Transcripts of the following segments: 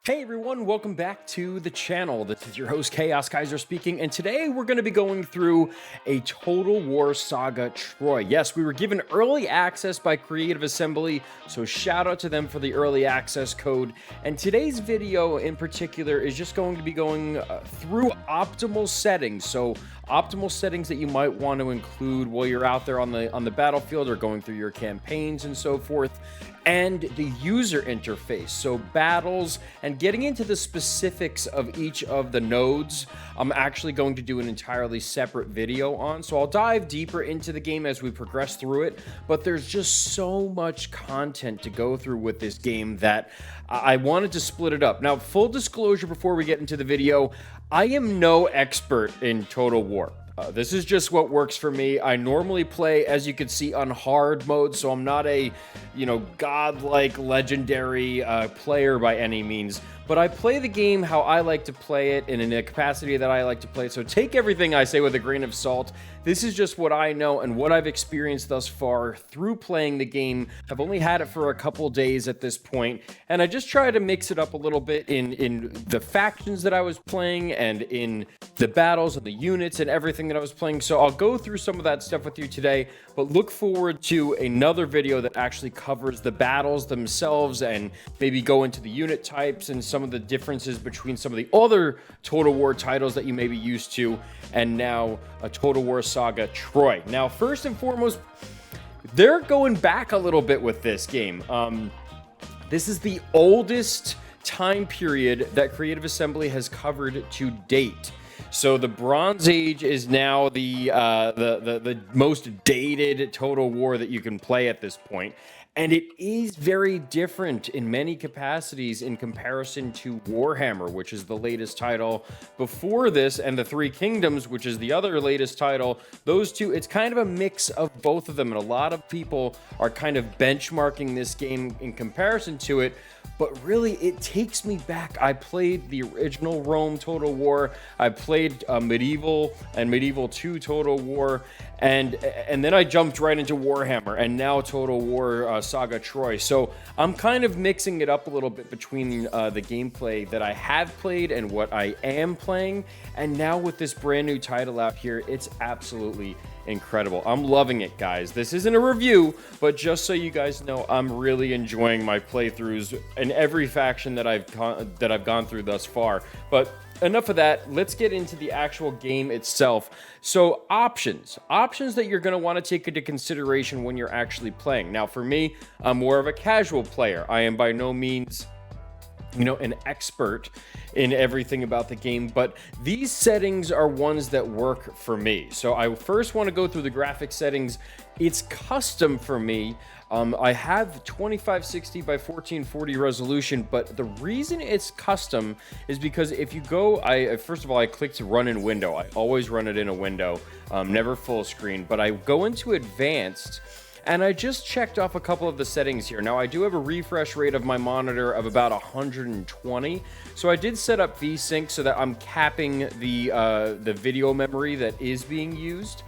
Hey everyone, welcome back to the channel. This is your host Chaos Kaiser speaking, and today we're going to be going through a Total War Saga Troy. Yes, we were given early access by Creative Assembly, so shout out to them for the early access code. And today's video in particular is just going to be going through optimal settings. So optimal settings that you might want to include while you're out there on the battlefield or going through your campaigns and so forth, and the user interface, so battles, and getting into the specifics of each of the nodes. I'm actually going to do an entirely separate video on, so I'll dive deeper into the game as we progress through it, but there's just so much content to go through with this game that I wanted to split it up. Now, full disclosure before we get into the video, I am no expert in Total War. This is just what works for me. I normally play, as you can see, on hard mode, so I'm not a, godlike, legendary player by any means. But I play the game how I like to play it and in a capacity that I like to play it. So take everything I say with a grain of salt. This is just what I know and what I've experienced thus far through playing the game. I've only had it for a couple days at this point, and I just try to mix it up a little bit in the factions that I was playing and in the battles and the units and everything that I was playing. So I'll go through some of that stuff with you today, but look forward to another video that actually covers the battles themselves and maybe go into the unit types and some of the differences between some of the other Total War titles that you may be used to, and now a Total War Saga Troy. Now, first and foremost, they're going back a little bit with this game. This is the oldest time period that Creative Assembly has covered to date. So the Bronze Age is now the most dated Total War that you can play at this point. And it is very different in many capacities in comparison to Warhammer, which is the latest title before this, and the Three Kingdoms, which is the other latest title. Those two, it's kind of a mix of both of them, and a lot of people are kind of benchmarking this game in comparison to it. But really, it takes me back. I played the original Rome Total War. I played Medieval and Medieval 2 Total War. And then I jumped right into Warhammer and now Total War Saga Troy. So I'm kind of mixing it up a little bit between the gameplay that I have played and what I am playing. And now with this brand new title out here, it's absolutely incredible. I'm loving it, guys. This isn't a review, but just so you guys know, I'm really enjoying my playthroughs in every faction that I've gone through thus far. But enough of that. Let's get into the actual game itself. So options that you're going to want to take into consideration when you're actually playing. Now, for me, I'm more of a casual player. I am by no means an expert in everything about the game, but these settings are ones that work for me. So I first want to go through the graphic settings. It's custom for me. I have 2560 by 1440 resolution, but the reason it's custom is because if you go, first of all, I clicked run in window. I always run it in a window, never full screen, but I go into advanced, and I just checked off a couple of the settings here. Now, I do have a refresh rate of my monitor of about 120. So I did set up VSync so that I'm capping the video memory that is being used.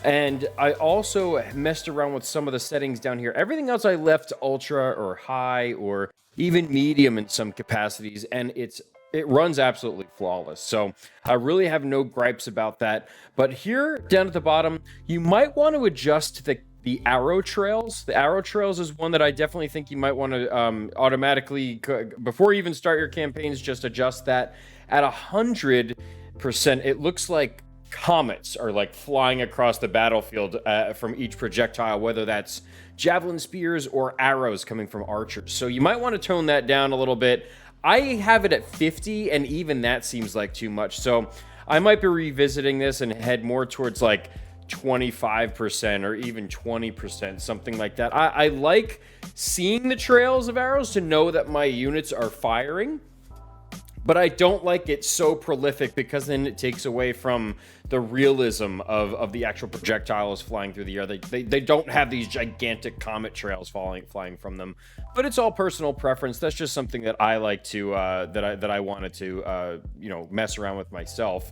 And I also messed around with some of the settings down here. Everything else I left ultra or high or even medium in some capacities, and it runs absolutely flawless. So I really have no gripes about that. But here down at the bottom, you might want to adjust the arrow trails. The arrow trails is one that I definitely think you might want to automatically, before you even start your campaigns, just adjust that. At 100%, it looks like comets are like flying across the battlefield from each projectile, whether that's javelin spears or arrows coming from archers. So you might want to tone that down a little bit. I have it at 50, and even that seems like too much. So I might be revisiting this and head more towards like 25% or even 20%, something like that. I like seeing the trails of arrows to know that my units are firing, but I don't like it so prolific because then it takes away from the realism of the actual projectiles flying through the air. They don't have these gigantic comet trails flying from them, but it's all personal preference. That's just something that I like to that I wanted to mess around with myself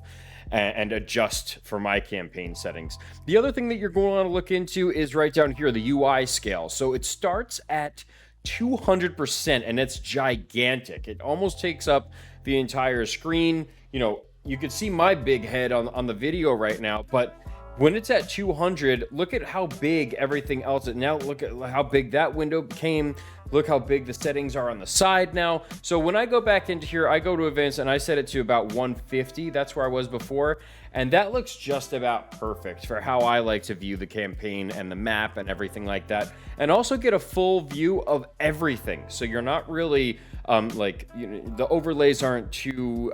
and adjust for my campaign settings. The other thing that you're going to want to look into is right down here, the UI scale. So it starts at 200%, and it's gigantic. It almost takes up the entire screen. You know, you can see my big head on the video right now, but when it's at 200, look at how big everything else is. Now look at how big that window became. Look how big the settings are on the side now. So when I go back into here, I go to advanced and I set it to about 150. That's where I was before. And that looks just about perfect for how I like to view the campaign and the map and everything like that. And also get a full view of everything. So you're not really the overlays aren't too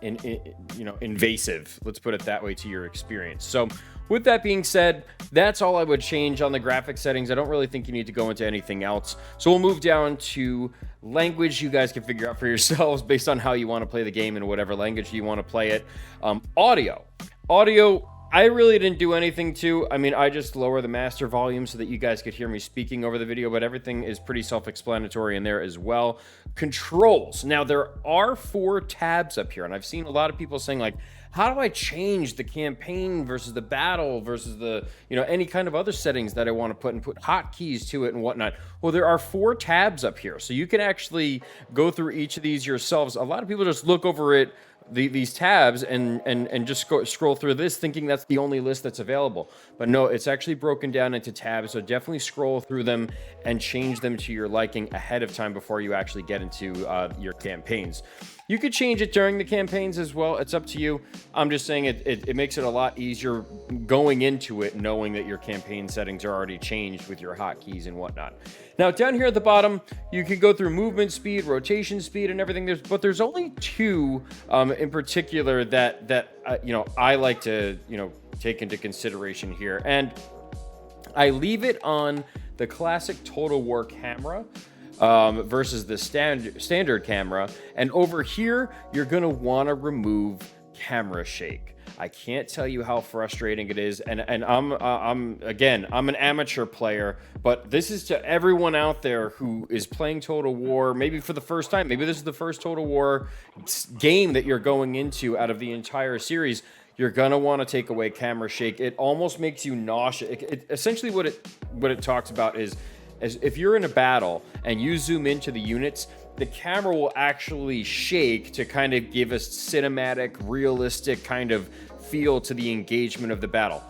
invasive, let's put it that way, to your experience. So with that being said, that's all I would change on the graphic settings. I don't really think you need to go into anything else. So we'll move down to language. You guys can figure out for yourselves based on how you want to play the game and whatever language you want to play it. Audio, I really didn't do anything to. I mean, I just lower the master volume so that you guys could hear me speaking over the video, but everything is pretty self-explanatory in there as well. Controls. Now, there are 4 tabs up here, and I've seen a lot of people saying, like, how do I change the campaign versus the battle versus the, any kind of other settings that I want to put hotkeys to it and whatnot? Well, there are 4 tabs up here, so you can actually go through each of these yourselves. A lot of people just look over it, these tabs, and just scroll through this thinking that's the only list that's available. But no, it's actually broken down into tabs, so definitely scroll through them and change them to your liking ahead of time before you actually get into your campaigns. You could change it during the campaigns as well. It's up to you. I'm just saying it makes it a lot easier going into it, knowing that your campaign settings are already changed with your hotkeys and whatnot. Now, down here at the bottom, you can go through movement speed, rotation speed, and everything. But there's only 2 in particular that I like to take into consideration here, and I leave it on the classic Total War camera versus the standard camera. And over here, you're gonna want to remove camera shake. I can't tell you how frustrating it is, and I'm an amateur player, but this is to everyone out there who is playing Total War maybe for the first time. Maybe this is the first Total War game that you're going into out of the entire series. You're gonna want to take away camera shake. It almost makes you nauseous. Essentially what it talks about is, as if you're in a battle and you zoom into the units, the camera will actually shake to kind of give a cinematic, realistic kind of feel to the engagement of the battle.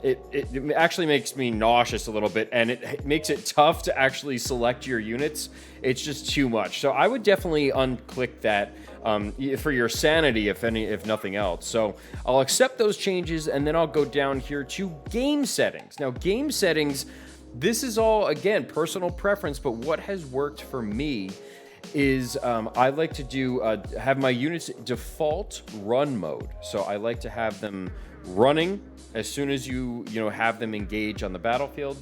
It actually makes me nauseous a little bit, and it makes it tough to actually select your units. It's just too much. So I would definitely unclick that for your sanity, if nothing else. So I'll accept those changes, and then I'll go down here to game settings. Now, game settings, this is all, again, personal preference, but what has worked for me is I like to have my units default run mode. So I like to have them running as soon as you have them engage on the battlefield.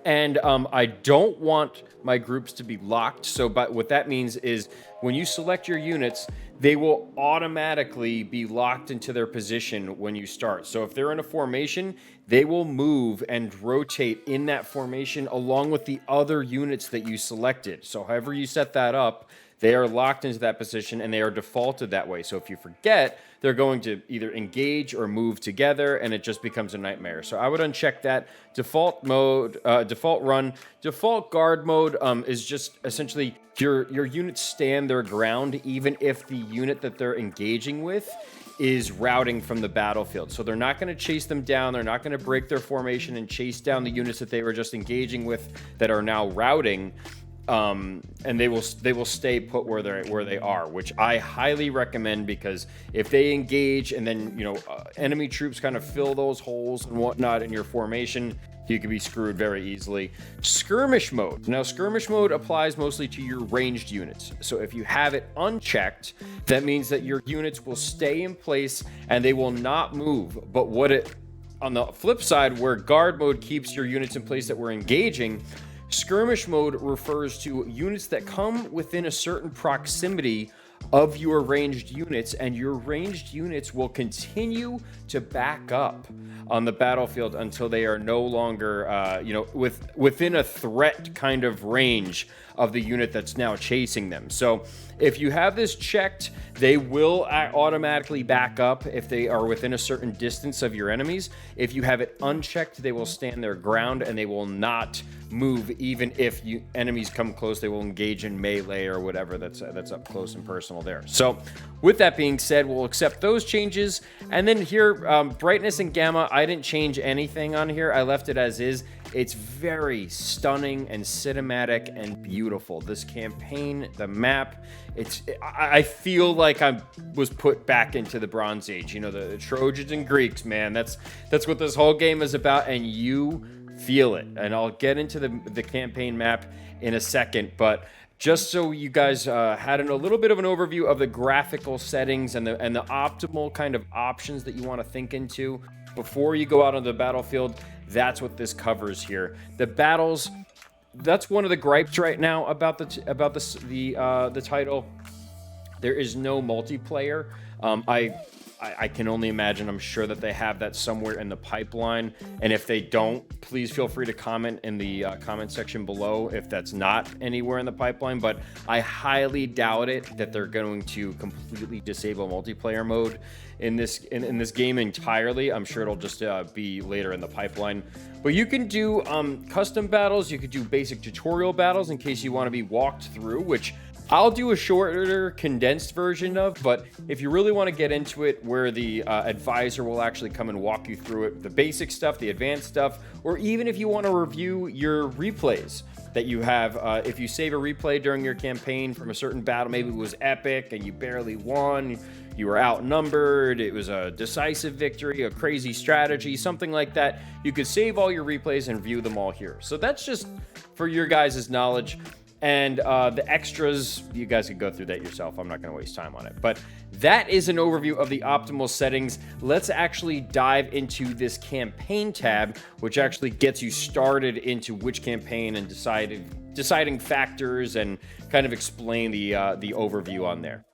And I don't want my groups to be locked. So but what that means is when you select your units, they will automatically be locked into their position when you start. So if they're in a formation, they will move and rotate in that formation along with the other units that you selected. So however you set that up, they are locked into that position and they are defaulted that way. So if you forget, they're going to either engage or move together, and it just becomes a nightmare. So I would uncheck that. Default mode, default run, default guard mode is just essentially your units stand their ground even if the unit that they're engaging with is routing from the battlefield. So they're not going to chase them down. They're not going to break their formation and chase down the units that they were just engaging with that are now routing. And they will stay put where they are, which I highly recommend, because if they engage and then enemy troops kind of fill those holes and whatnot in your formation, you can be screwed very easily. Skirmish mode. Now, skirmish mode applies mostly to your ranged units. So if you have it unchecked, that means that your units will stay in place and they will not move. But on the flip side, where guard mode keeps your units in place that we're engaging, skirmish mode refers to units that come within a certain proximity of your ranged units, and your ranged units will continue to back up on the battlefield until they are no longer, within a threat kind of range of the unit that's now chasing them. So if you have this checked, they will automatically back up if they are within a certain distance of your enemies. If you have it unchecked, they will stand their ground and they will not move. Even if enemies come close, they will engage in melee or whatever that's up close and personal there. So with that being said, we'll accept those changes. And then here, brightness and gamma, I didn't change anything on here. I left it as is. It's very stunning and cinematic and beautiful. This campaign, the map, I feel like I was put back into the Bronze Age. You know, the Trojans and Greeks, man. That's what this whole game is about, and you feel it. And I'll get into the campaign map in a second, but just so you guys had a little bit of an overview of the graphical settings and the optimal kind of options that you want to think into before you go out on the battlefield, that's what this covers here. The battles, that's one of the gripes right now about the title. There is no multiplayer. I can only imagine. I'm sure that they have that somewhere in the pipeline. And if they don't, please feel free to comment in the comment section below if that's not anywhere in the pipeline. But I highly doubt it that they're going to completely disable multiplayer mode in this game entirely. I'm sure it'll just be later in the pipeline. But you can do custom battles. You could do basic tutorial battles in case you want to be walked through, which I'll do a shorter, condensed version of, but if you really want to get into it, where the advisor will actually come and walk you through it, the basic stuff, the advanced stuff, or even if you want to review your replays that you have, if you save a replay during your campaign from a certain battle, maybe it was epic and you barely won, you were outnumbered, it was a decisive victory, a crazy strategy, something like that, you could save all your replays and view them all here. So that's just for your guys' knowledge. And the extras, you guys can go through that yourself. I'm not going to waste time on it. But that is an overview of the optimal settings. Let's actually dive into this campaign tab, which actually gets you started into which campaign and deciding factors and kind of explain the overview on there.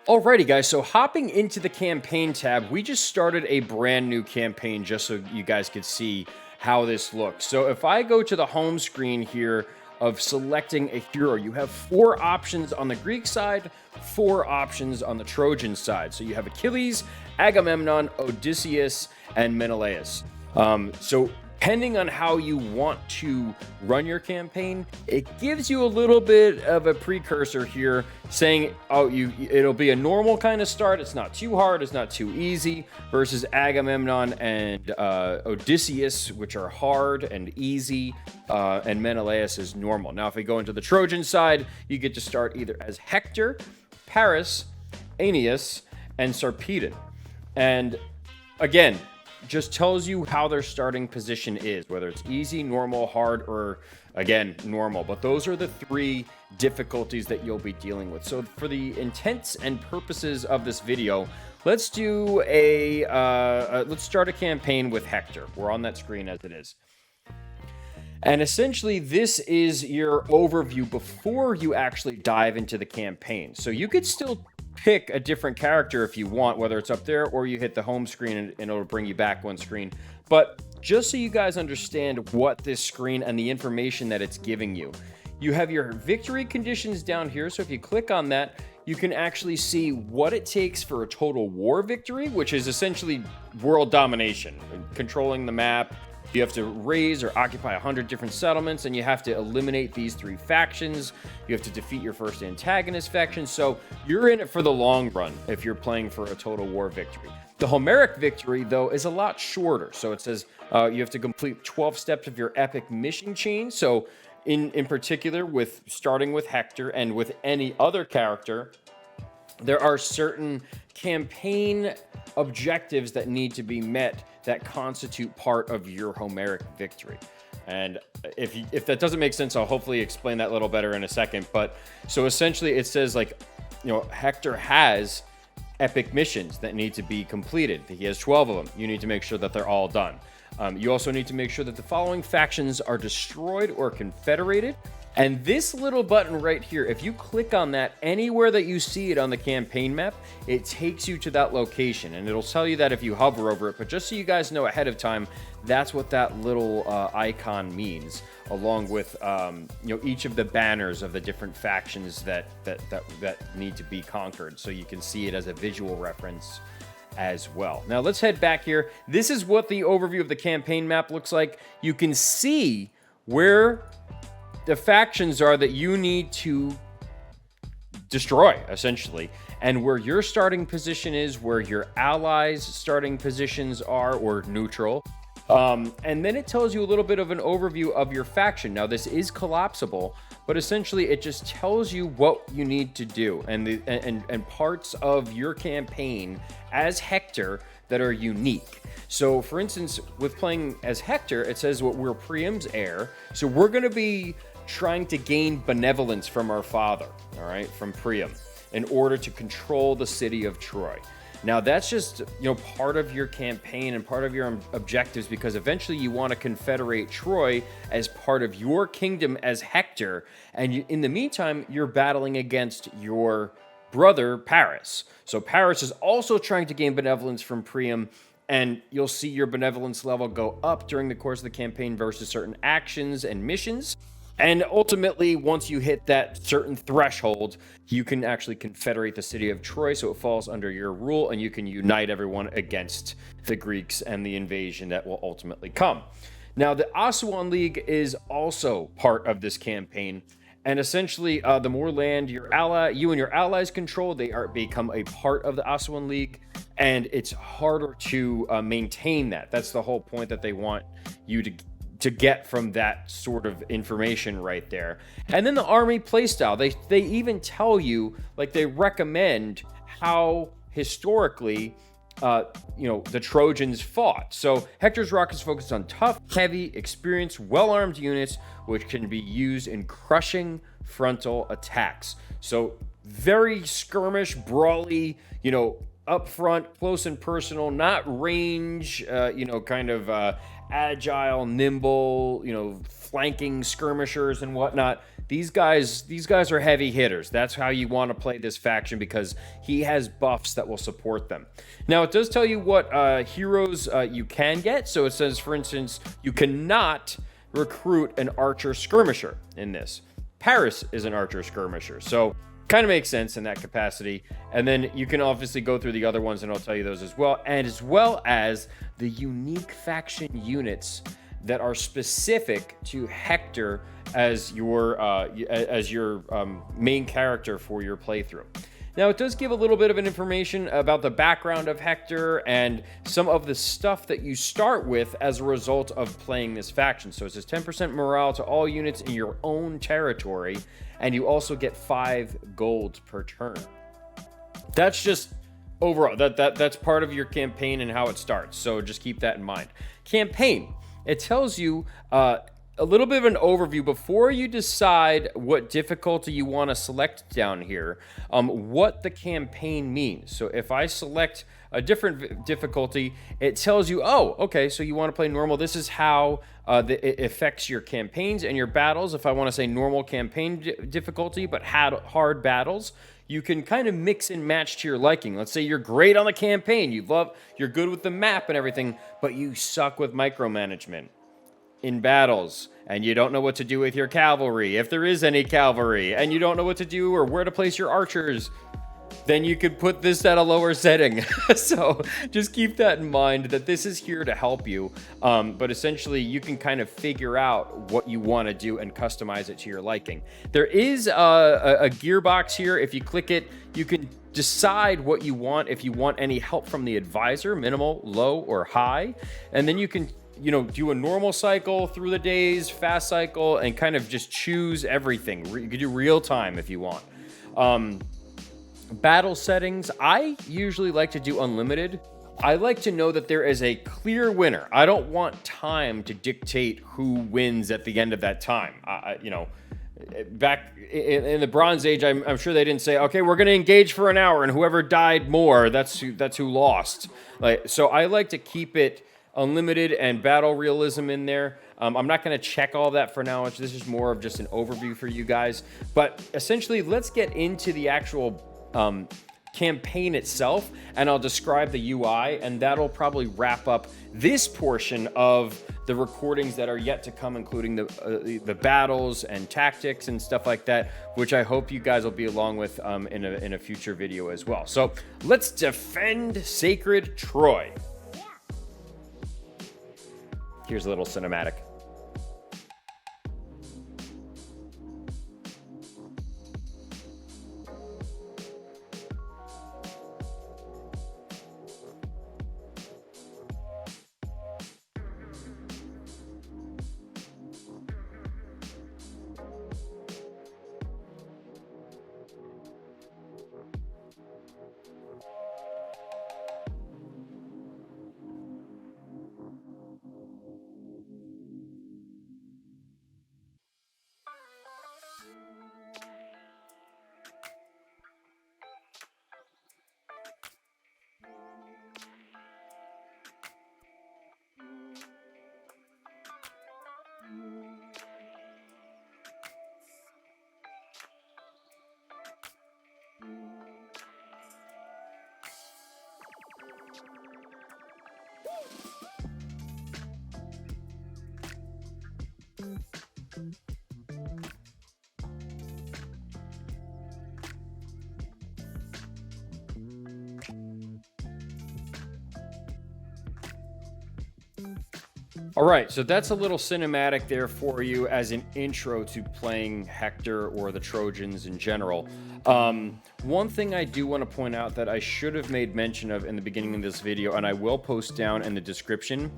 Alrighty guys, so hopping into the campaign tab, we just started a brand new campaign just so you guys could see how this looks. So if I go to the home screen here of selecting a hero, you have 4 options on the Greek side, 4 options on the Trojan side. So you have Achilles, Agamemnon, Odysseus, and Menelaus. So depending on how you want to run your campaign, it gives you a little bit of a precursor here saying, oh, it'll be a normal kind of start. It's not too hard. It's not too easy, versus Agamemnon and Odysseus, which are hard and easy, and Menelaus is normal. Now, if we go into the Trojan side, you get to start either as Hector, Paris, Aeneas, and Sarpedon. And again, just tells you how their starting position is, whether it's easy, normal, hard, or again, normal. But those are the 3 difficulties that you'll be dealing with. So for the intents and purposes of this video, let's do let's start a campaign with Hector. We're on that screen as it is. And essentially, this is your overview before you actually dive into the campaign. So you could still pick a different character if you want, whether it's up there or you hit the home screen and it'll bring you back one screen. But just so you guys understand what this screen and the information that it's giving you, you have your victory conditions down here. So if you click on that, you can actually see what it takes for a total war victory, which is essentially world domination, controlling the map. You have to raise or occupy 100 different settlements, and you have to eliminate these 3 factions. You have to defeat your first antagonist faction. So you're in it for the long run if you're playing for a total war victory. The Homeric victory, though, is a lot shorter. So it says you have to complete 12 steps of your epic mission chain. So in particular, with starting with Hector and with any other character, there are certain campaign objectives that need to be met that constitute part of your Homeric victory. And if that doesn't make sense, I'll hopefully explain that a little better in a second. But so essentially it says, like, you know, Hector has epic missions that need to be completed. He has 12 of them. You need to make sure that they're all done. You also need to make sure that the following factions are destroyed or confederated. And this little button right here, if you click on that anywhere that you see it on the campaign map, it takes you to that location, and it'll tell you that if you hover over it. But just so you guys know ahead of time, that's what that little icon means along with each of the banners of the different factions that need to be conquered, so you can see it as a visual reference as well. Now let's head back here. This is what the overview of the campaign map looks like. You can see where the factions are that you need to destroy, essentially, and where your starting position is, where your allies' starting positions are, or neutral. And then it tells you a little bit of an overview of your faction. Now, this is collapsible, but essentially it just tells you what you need to do and parts of your campaign as Hector that are unique. So, for instance, with playing as Hector, it says we're Priam's heir, so we're going to be trying to gain benevolence from our father, all right, from Priam, in order to control the city of Troy. Now, that's just, part of your campaign and part of your objectives, because eventually you want to confederate Troy as part of your kingdom as Hector, and in the meantime, you're battling against your brother, Paris. So Paris is also trying to gain benevolence from Priam, and you'll see your benevolence level go up during the course of the campaign versus certain actions and missions. And ultimately, once you hit that certain threshold, you can actually confederate the city of Troy, so it falls under your rule, and you can unite everyone against the Greeks and the invasion that will ultimately come. Now, the Aswan League is also part of this campaign, and essentially, the more land you and your allies control, they become a part of the Aswan League, and it's harder to maintain that. That's the whole point that they want you to get from that sort of information right there. And then the army playstyle, they even tell you, like, they recommend how historically the Trojans fought. So Hector's Rock is focused on tough, heavy, experienced, well-armed units which can be used in crushing frontal attacks. So very skirmish, brawly, up front, close and personal, not range, kind of agile, nimble, flanking skirmishers and whatnot. These guys are heavy hitters. That's how you want to play this faction, because he has buffs that will support them. Now, it does tell you what heroes you can get. So it says, for instance, you cannot recruit an archer skirmisher in this. Paris is an archer skirmisher, so kind of makes sense in that capacity. And then you can obviously go through the other ones, and I'll tell you those as well, and as well as the unique faction units that are specific to Hector as your main character for your playthrough. Now, it does give a little bit of an information about the background of Hector and some of the stuff that you start with as a result of playing this faction. So it says 10% morale to all units in your own territory, and you also get 5 gold per turn. That's just overall, that's part of your campaign and how it starts, so just keep that in mind. Campaign, it tells you a little bit of an overview before you decide what difficulty you want to select down here, what the campaign means. So if I select a different difficulty, it tells you, oh, okay, so you want to play normal. This is how it affects your campaigns and your battles. If I want to say normal campaign difficulty, but hard battles, you can kind of mix and match to your liking. Let's say you're great on the campaign, you're good with the map and everything, but you suck with micromanagement in battles, and you don't know what to do with your cavalry, if there is any cavalry, and you don't know what to do or where to place your archers, then you could put this at a lower setting. So just keep that in mind, that this is here to help you, but essentially you can kind of figure out what you want to do and customize it to your liking. There is a gearbox here. If you click it, you can decide what you want, if you want any help from the advisor, minimal, low, or high, and then you can do a normal cycle through the days, fast cycle, and kind of just choose everything. You can do real time if you want. Battle settings, I usually like to do unlimited. I like to know that there is a clear winner. I don't want time to dictate who wins at the end of that time. Back in the Bronze Age, I'm sure they didn't say, okay, we're going to engage for an hour, and whoever died more, that's who lost. So I like to keep it unlimited and battle realism in there. I'm not going to check all that for now. This is more of just an overview for you guys. But essentially, let's get into the actual campaign itself, and I'll describe the UI, and that'll probably wrap up this portion of the recordings that are yet to come, including the battles and tactics and stuff like that, which I hope you guys will be along with in a future video as well. So let's defend sacred Troy. Here's a little cinematic. All right, so that's a little cinematic there for you as an intro to playing Hector or the Trojans in general. One thing I do want to point out that I should have made mention of in the beginning of this video, and I will post down in the description,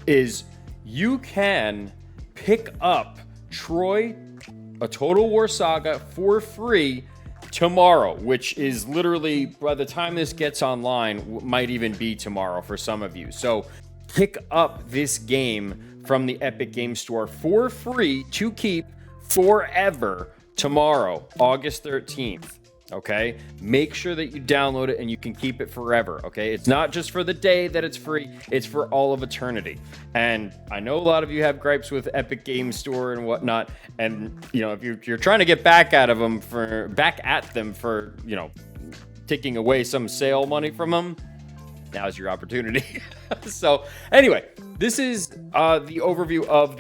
is you can pick up Troy, a Total War Saga, for free tomorrow, which is literally, by the time this gets online, might even be tomorrow for some of you. So pick up this game from the Epic Game Store for free to keep forever tomorrow, August 13th. Okay, make sure that you download it and you can keep it forever. Okay, it's not just for the day that it's free, it's for all of eternity. And I know a lot of you have gripes with Epic Game Store and whatnot, and you know, if you're trying to get back at them for you know, taking away some sale money from them, now's your opportunity. So anyway, this is the overview of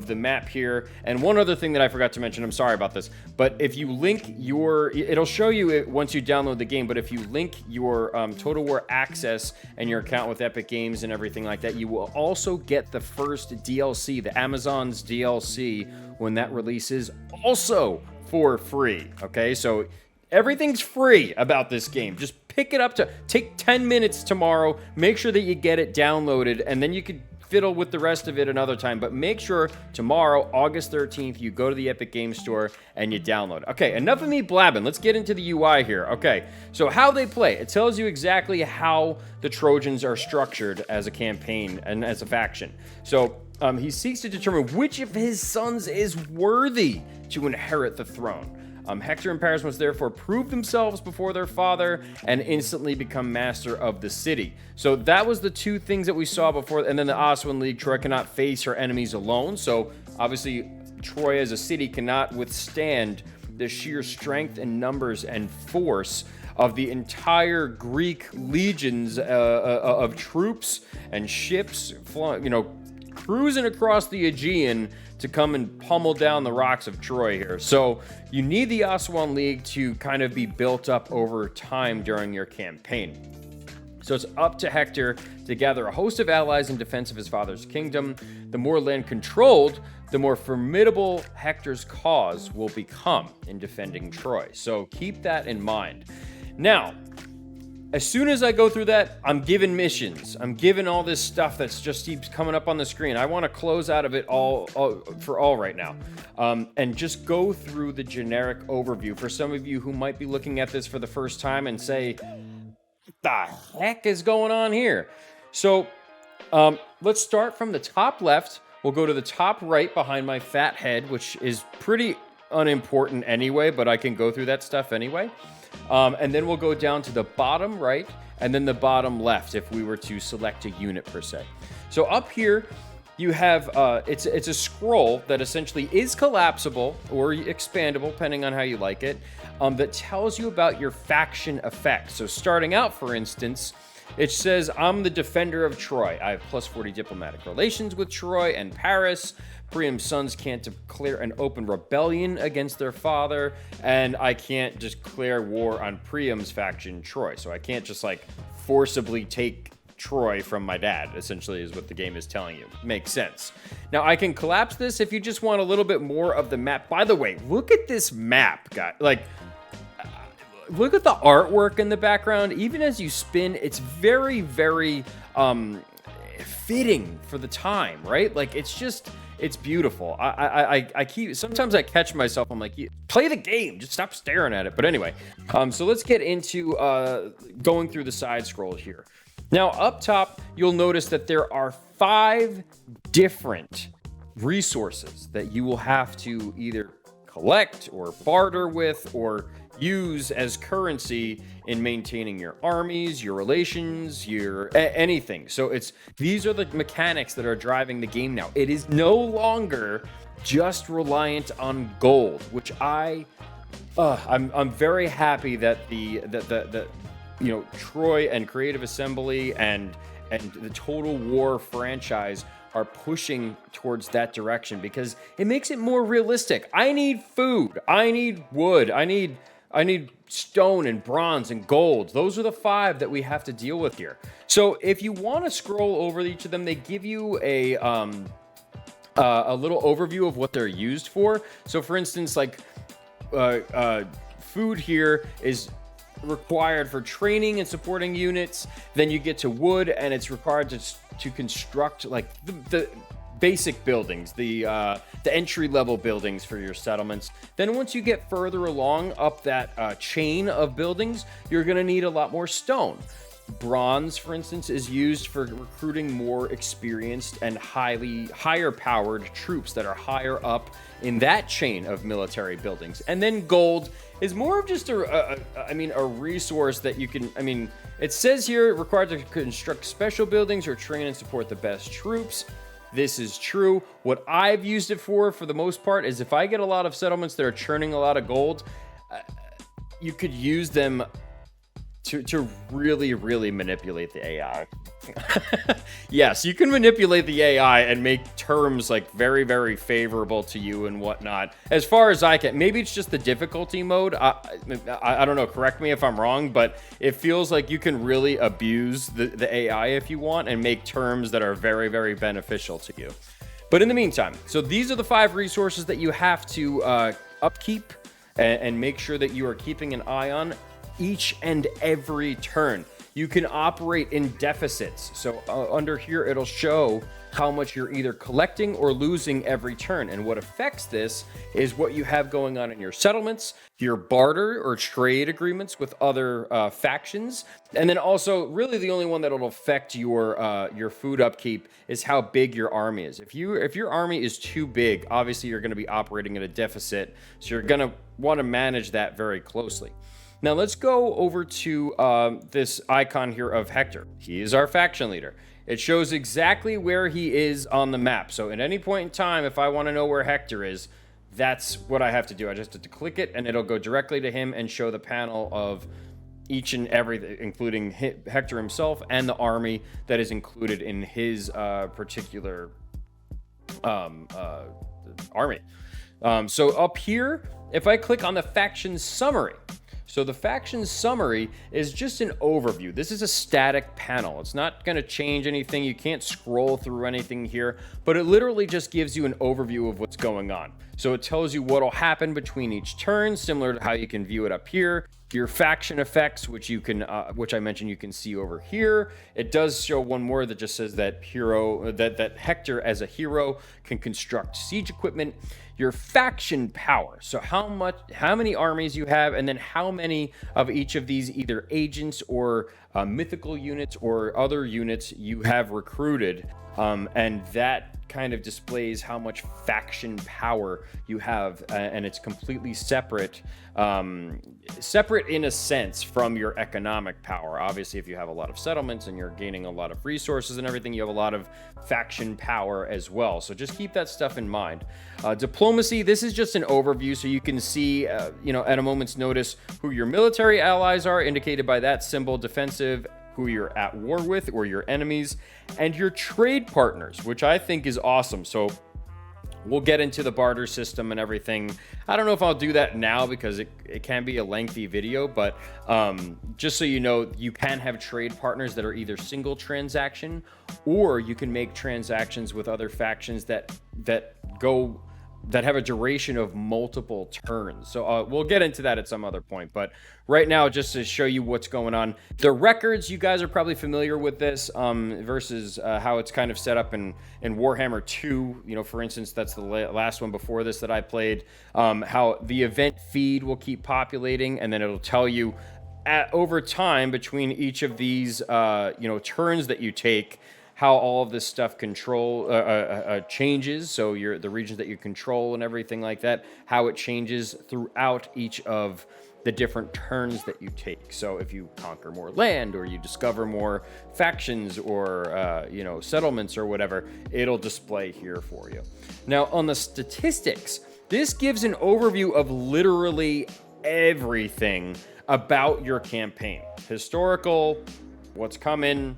the map here. And one other thing that I forgot to mention, I'm sorry about this, but if you link it'll show you it once you download the game, but if you link your Total War Access and your account with Epic Games and everything like that, you will also get the first DLC, the Amazon's DLC, when that releases, also for free. Okay, so everything's free about this game. Just pick it up, take 10 minutes tomorrow, make sure that you get it downloaded, and then you could fiddle with the rest of it another time. But make sure tomorrow, August 13th, you go to the Epic Game Store and you download. Okay, enough of me blabbing. Let's get into the UI here. Okay, so how they play. It tells you exactly how the Trojans are structured as a campaign and as a faction. So he seeks to determine which of his sons is worthy to inherit the throne. Hector and Paris must therefore prove themselves before their father and instantly become master of the city. So that was the two things that we saw before. And then the Aswan League, Troy cannot face her enemies alone. So obviously Troy as a city cannot withstand the sheer strength and numbers and force of the entire Greek legions of troops and ships, you know, cruising across the Aegean to come and pummel down the rocks of Troy here. So you need the Aswan League to kind of be built up over time during your campaign. So it's up to Hector to gather a host of allies in defense of his father's kingdom. The more land controlled, the more formidable Hector's cause will become in defending Troy. So keep that in mind. Now, as soon as I go through that, I'm given missions. I'm given all this stuff that's just keeps coming up on the screen. I want to close out of it all right now, and just go through the generic overview for some of you who might be looking at this for the first time and say, what the heck is going on here? So let's start from the top left. We'll go to the top right behind my fat head, which is pretty unimportant anyway, but I can go through that stuff anyway. And then we'll go down to the bottom right and then the bottom left if we were to select a unit per se. So up here you have, it's a scroll that essentially is collapsible or expandable depending on how you like it, that tells you about your faction effects. So starting out, for instance, It says, I'm the defender of Troy. I have plus 40 diplomatic relations with Troy and Paris. Priam's sons can't declare an open rebellion against their father, and I can't just declare war on Priam's faction, Troy. So I can't just like forcibly take Troy from my dad, essentially, is what the game is telling you. Makes sense. Now, I can collapse this if you just want a little bit more of the map. By the way, look at this map, guys. Like, look at the artwork in the background. Even as you spin, it's very, very fitting for the time, right? Like, it's beautiful. Sometimes I catch myself, I'm like, play the game, just stop staring at it. But anyway, so let's get into going through the side scroll here. Now, up top, you'll notice that there are 5 different resources that you will have to either collect or barter with or use as currency in maintaining your armies, your relations, your anything. So these are the mechanics that are driving the game now. It is no longer just reliant on gold, which I'm very happy that the Troy and Creative Assembly and the Total War franchise are pushing towards that direction because it makes it more realistic. I need food, I need wood, I need stone and bronze and gold. Those are the 5 that we have to deal with here. So if you want to scroll over each of them, they give you a little overview of what they're used for. So for instance, like food here is required for training and supporting units. Then you get to wood, and it's required to construct like the basic buildings, the entry level buildings for your settlements. Then once you get further along up that chain of buildings, you're going to need a lot more stone. Bronze, for instance, is used for recruiting more experienced and higher powered troops that are higher up in that chain of military buildings. And then gold is more of just a resource that you can, it says here required to construct special buildings or train and support the best troops. This is true. What I've used it for the most part, is if I get a lot of settlements that are churning a lot of gold, you could use them to really, really manipulate the AI. Yes, you can manipulate the AI and make terms like very, very favorable to you and whatnot. As far as I can, maybe it's just the difficulty mode. I don't know, correct me if I'm wrong, but it feels like you can really abuse the AI if you want and make terms that are very, very beneficial to you. But in the meantime, so these are the 5 resources that you have to upkeep and make sure that you are keeping an eye on each and every turn. You can operate in deficits. So under here, it'll show how much you're either collecting or losing every turn. And what affects this is what you have going on in your settlements, your barter or trade agreements with other factions. And then also, really the only one that'll affect your food upkeep is how big your army is. If your army is too big, obviously you're going to be operating at a deficit. So you're going to want to manage that very closely. Now let's go over to this icon here of Hector. He is our faction leader. It shows exactly where he is on the map. So at any point in time, if I want to know where Hector is, that's what I have to do. I just have to click it and it'll go directly to him and show the panel of each and everything, including Hector himself and the army that is included in his particular army. So up here, if I click on the faction summary, so the faction summary is just an overview. This is a static panel. It's not going to change anything. You can't scroll through anything here, but it literally just gives you an overview of what's going on. So it tells you what will happen between each turn, similar to how you can view it up here. Your faction effects, which you can, which I mentioned, you can see over here. It does show one more that just says that Hector as a hero can construct siege equipment. Your faction power, so how many armies you have, and then how many of each of these either agents or mythical units or other units you have recruited, and that kind of displays how much faction power you have, and it's completely separate in a sense from your economic power. Obviously, if you have a lot of settlements and you're gaining a lot of resources and everything, you have a lot of faction power as well. So just keep that stuff in mind. Diplomacy, this is just an overview, so you can see, at a moment's notice, who your military allies are, indicated by that symbol. Defensive, who you're at war with or your enemies, and your trade partners, which I think is awesome. So we'll get into the barter system and everything. I don't know if I'll do that now because it can be a lengthy video, but just so you know, you can have trade partners that are either single transaction, or you can make transactions with other factions that have a duration of multiple turns. So we'll get into that at some other point. But right now, just to show you what's going on, the records, you guys are probably familiar with this versus how it's kind of set up in Warhammer 2. You know, for instance, that's the last one before this that I played. How the event feed will keep populating, and then it'll tell you over time between each of these turns that you take, how all of this stuff changes. So the regions that you control and everything like that, how it changes throughout each of the different turns that you take. So if you conquer more land, or you discover more factions, or settlements or whatever, it'll display here for you. Now on the statistics, this gives an overview of literally everything about your campaign. Historical, what's coming,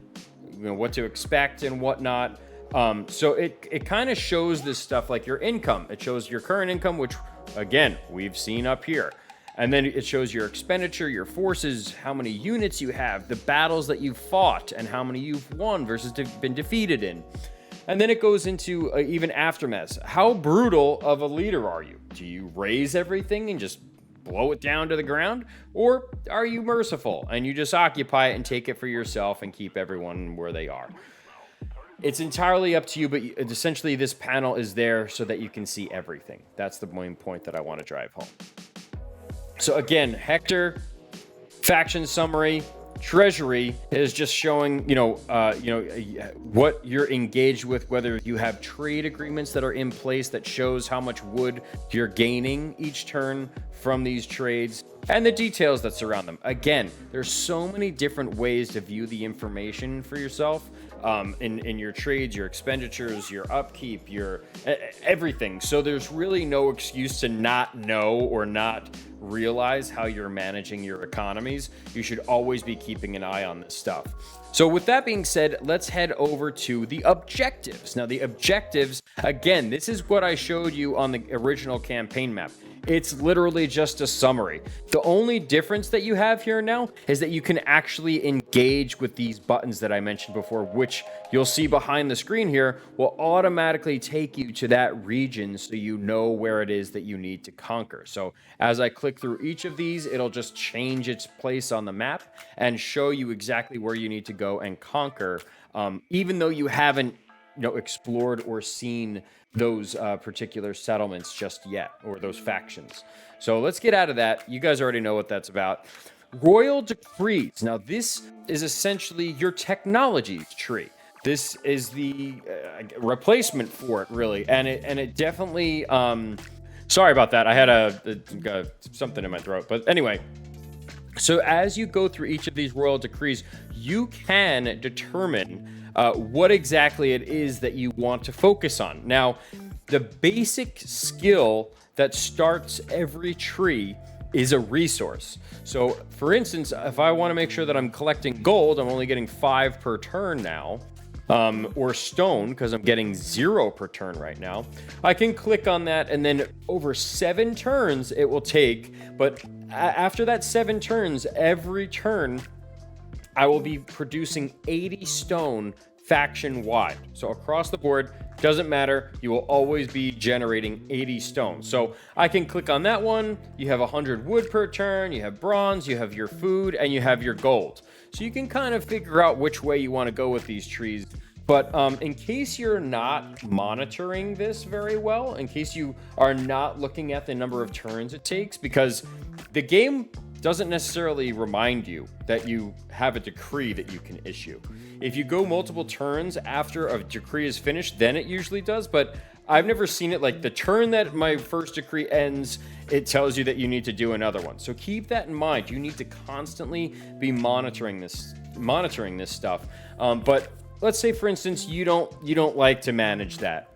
what to expect and whatnot. So it kind of shows this stuff like your income. It shows your current income, which again, we've seen up here. And then it shows your expenditure, your forces, how many units you have, the battles that you've fought, and how many you've won versus been defeated in. And then it goes into even aftermath. How brutal of a leader are you? Do you raise everything and just blow it down to the ground? Or are you merciful and you just occupy it and take it for yourself and keep everyone where they are? It's entirely up to you, but essentially this panel is there so that you can see everything. That's the main point that I want to drive home. So again, Hector, faction summary, Treasury is just showing, what you're engaged with, whether you have trade agreements that are in place that shows how much wood you're gaining each turn from these trades, and the details that surround them. Again, there's so many different ways to view the information for yourself in your trades, your expenditures, your upkeep, your everything. So there's really no excuse to not know or not realize how you're managing your economies. You should always be keeping an eye on this stuff. So with that being said, let's head over to the objectives. Now the objectives, again, this is what I showed you on the original campaign map. It's literally just a summary. The only difference that you have here now is that you can actually engage with these buttons that I mentioned before, which you'll see behind the screen here will automatically take you to that region so you know where it is that you need to conquer. So as I click through each of these, it'll just change its place on the map and show you exactly where you need to go and conquer, even though you haven't explored or seen those particular settlements just yet, or those factions. So let's get out of that. You guys already know what that's about. Royal decrees. Now this is essentially your technology tree. This is the replacement for it, really, and it definitely. Sorry about that. I had something in my throat, but anyway. So as you go through each of these royal decrees, you can determine what exactly it is that you want to focus on. Now, the basic skill that starts every tree is a resource. So, for instance, if I want to make sure that I'm collecting gold, I'm only getting 5 per turn now, or stone, because I'm getting 0 per turn right now. I can click on that, and then over 7 turns it will take, but after that 7 turns, every turn I will be producing 80 stone faction wide. So across the board, doesn't matter, you will always be generating 80 stone. So I can click on that one, you have 100 wood per turn, you have bronze, you have your food, and you have your gold. So you can kind of figure out which way you want to go with these trees. But in case you're not monitoring this very well, in case you are not looking at the number of turns it takes, because the game doesn't necessarily remind you that you have a decree that you can issue. If you go multiple turns after a decree is finished, then it usually does, but I've never seen it like the turn that my first decree ends, it tells you that you need to do another one. So keep that in mind. You need to constantly be monitoring this stuff. But let's say, for instance, you don't like to manage that.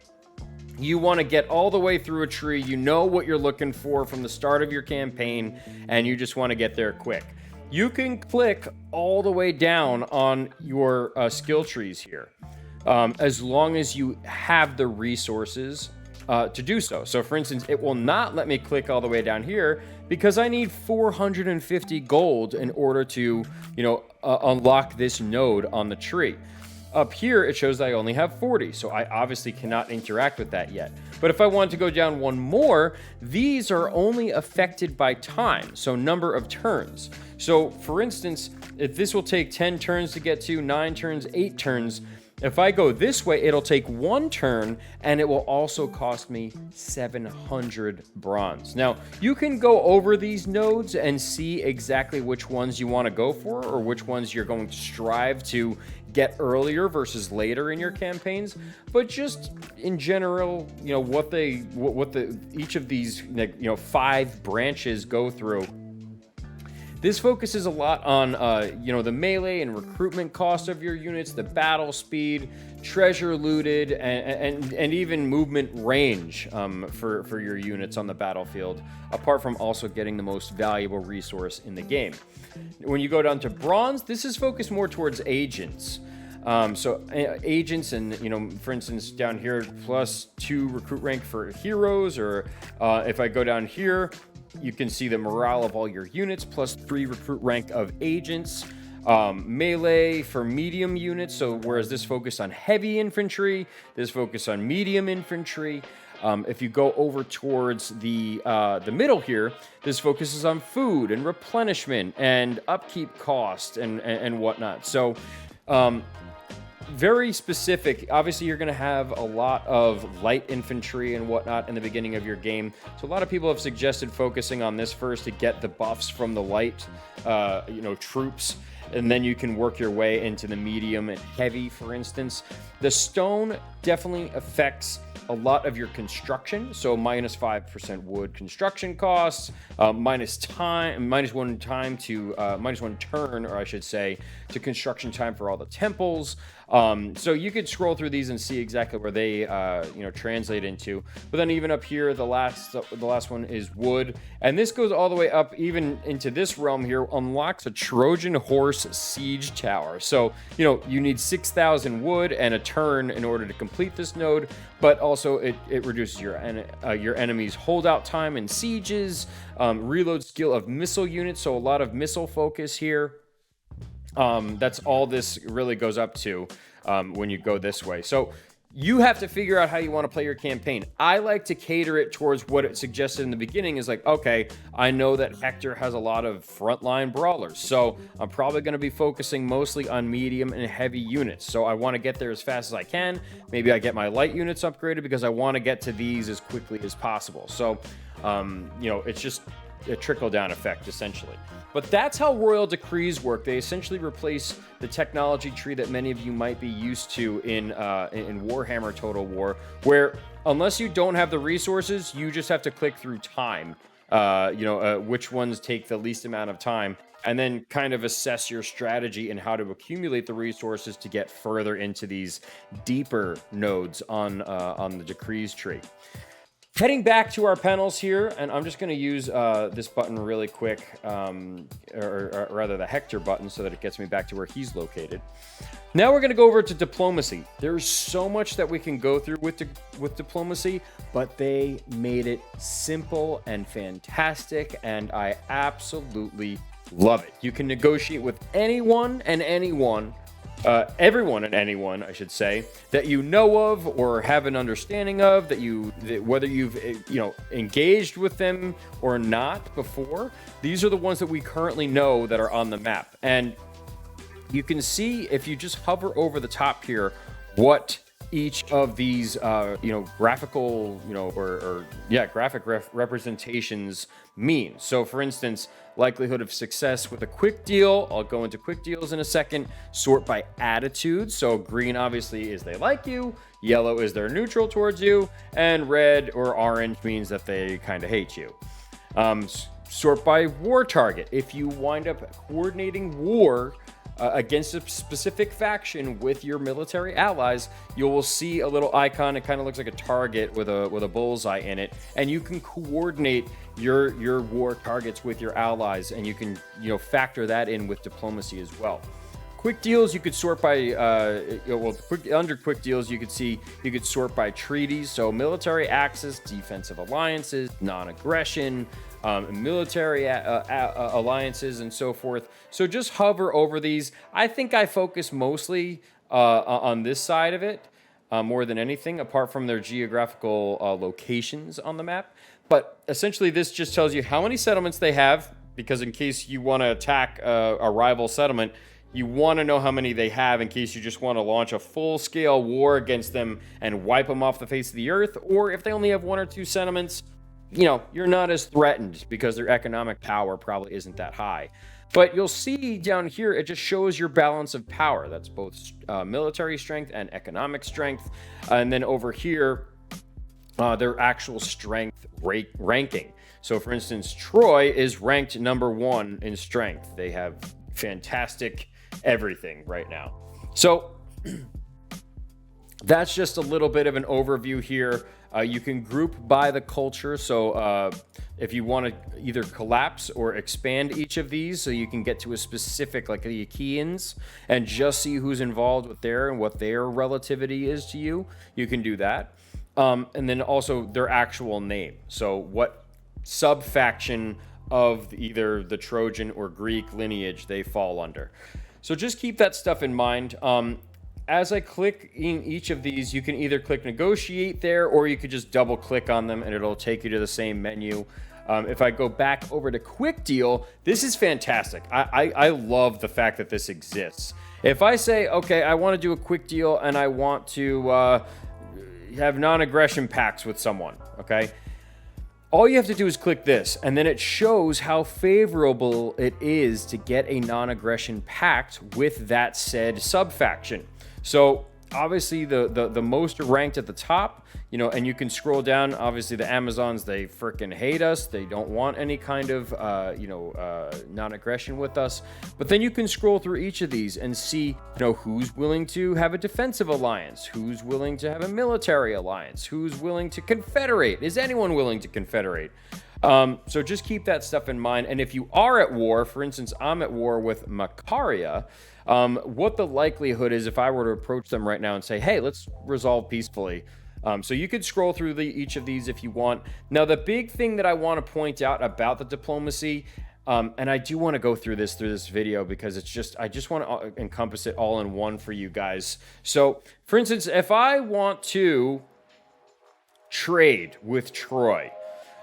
You want to get all the way through a tree. You know what you're looking for from the start of your campaign, and you just want to get there quick. you can click all the way down on your skill trees here, as long as you have the resources to do so. So for instance, it will not let me click all the way down here because I need 450 gold in order to, unlock this node on the tree. Up here, it shows that I only have 40, so I obviously cannot interact with that yet. But if I want to go down one more, these are only affected by time, so number of turns. So for instance, if this will take 10 turns to get to, 9 turns, 8 turns, if I go this way, it'll take 1 turn, and it will also cost me 700 bronze. Now, you can go over these nodes and see exactly which ones you want to go for, or which ones you're going to strive to get earlier versus later in your campaigns. But just in general, what each of these 5 branches go through. This focuses a lot on, the melee and recruitment cost of your units, the battle speed, treasure looted, and even movement range for your units on the battlefield, apart from also getting the most valuable resource in the game. When you go down to bronze, this is focused more towards agents. Agents and, for instance, down here, +2 recruit rank for heroes, or if I go down here, you can see the morale of all your units, +3 recruit rank of agents. Melee for medium units, so whereas this focused on heavy infantry, this focused on medium infantry. If you go over towards the middle here, this focuses on food and replenishment and upkeep cost and whatnot. So very specific. Obviously, you're going to have a lot of light infantry and whatnot in the beginning of your game. So a lot of people have suggested focusing on this first to get the buffs from the light, troops, and then you can work your way into the medium and heavy, for instance. The stone definitely affects a lot of your construction, so -5% wood construction costs, minus one turn, or I should say, to construction time for all the temples. So you could scroll through these and see exactly where they translate into. But then even up here, the last one is wood, and this goes all the way up even into this realm here. Unlocks a Trojan horse siege tower. So you need 6,000 wood and a turn in order to complete this node. But also it reduces your enemy's holdout time in sieges, reload skill of missile units. So a lot of missile focus here. That's all this really goes up to when you go this way. So you have to figure out how you want to play your campaign. I like to cater it towards what it suggested in the beginning is like, okay, I know that Hector has a lot of frontline brawlers, so I'm probably going to be focusing mostly on medium and heavy units. So I want to get there as fast as I can. Maybe I get my light units upgraded because I want to get to these as quickly as possible. So, it's just a trickle-down effect, essentially. But that's how royal decrees work. They essentially replace the technology tree that many of you might be used to in Warhammer Total War, where unless you don't have the resources, you just have to click through time, which ones take the least amount of time, and then kind of assess your strategy and how to accumulate the resources to get further into these deeper nodes on the decrees tree. Heading back to our panels here, and I'm just going to use this button really quick, or rather the Hector button, so that it gets me back to where he's located. Now we're going to go over to diplomacy. There's so much that we can go through with diplomacy, but they made it simple and fantastic, and I absolutely love it. You can negotiate with anyone and anyone. Everyone and anyone, I should say, that you know of or have an understanding of, whether you've engaged with them or not before. These are the ones that we currently know that are on the map, and you can see if you just hover over the top here what each of these graphical graphic representations mean. So for instance, likelihood of success with a quick deal. I'll go into quick deals in a second. Sort by attitude. So green obviously is they like you, yellow is they're neutral towards you, and red or orange means that they kind of hate you. Sort by war target. If you wind up coordinating war against a specific faction with your military allies, you will see a little icon. It kind of looks like a target with a bullseye in it, and you can coordinate your war targets with your allies, and you can factor that in with diplomacy as well. Quick deals, you could sort by under quick deals, you could sort by treaties. So military axis, defensive alliances, non-aggression, military alliances, and so forth. So just hover over these. I think I focus mostly on this side of it more than anything, apart from their geographical locations on the map. But essentially, this just tells you how many settlements they have, because in case you want to attack a rival settlement, you want to know how many they have in case you just want to launch a full-scale war against them and wipe them off the face of the earth. Or if they only have 1 or 2 settlements, you're not as threatened because their economic power probably isn't that high. But you'll see down here, it just shows your balance of power. That's both military strength and economic strength. And then over here, their actual strength ranking. So for instance, Troy is ranked number 1 in strength. They have fantastic everything right now. So that's just a little bit of an overview here. You can group by the culture. So if you want to either collapse or expand each of these, so you can get to a specific, like the Achaeans, and just see who's involved with there and what their relativity is to you, you can do that. And then also their actual name. So what sub-faction of either the Trojan or Greek lineage they fall under. So just keep that stuff in mind. As I click in each of these, you can either click negotiate there, or you could just double click on them and it'll take you to the same menu. If I go back over to quick deal, this is fantastic. I love the fact that this exists. If I say, okay, I want to do a quick deal and I want to have non-aggression pacts with someone, okay? All you have to do is click this, and then it shows how favorable it is to get a non-aggression pact with that said sub-faction. So obviously the most are ranked at the top, and you can scroll down. Obviously the Amazons, they freaking hate us. They don't want any kind of, non-aggression with us. But then you can scroll through each of these and see, who's willing to have a defensive alliance, who's willing to have a military alliance, who's willing to confederate. Is anyone willing to confederate? So just keep that stuff in mind. And if you are at war, for instance, I'm at war with Macaria, what the likelihood is if I were to approach them right now and say, hey, let's resolve peacefully. So you could scroll through each of these if you want. Now, the big thing that I want to point out about the diplomacy, and I do want to go through this video because I just want to encompass it all in one for you guys. So, for instance, if I want to trade with Troy,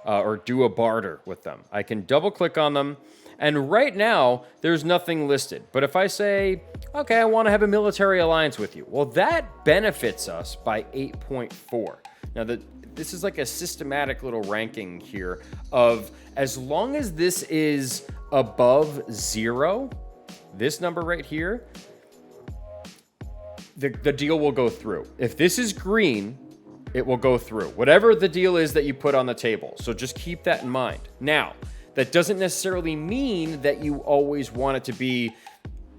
or do a barter with them, I can double click on them. And right now, there's nothing listed. But if I say, okay, I want to have a military alliance with you, well, that benefits us by 8.4. Now, this is like a systematic little ranking here of, as long as this is above 0, this number right here, the deal will go through. If this is green, it will go through. Whatever the deal is that you put on the table. So just keep that in mind. Now, that doesn't necessarily mean that you always want it to be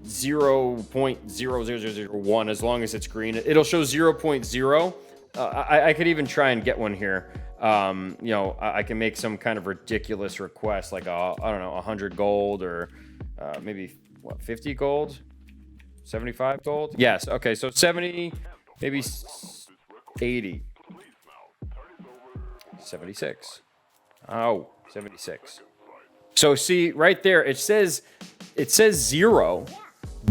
0.0001 as long as it's green. It'll show 0.0. I could even try and get one here. I can make some kind of ridiculous request, like, I don't know, 100 gold or maybe, 50 gold? 75 gold? Yes, okay, so 70, maybe 80. 76. Oh, 76. So see right there, it says 0,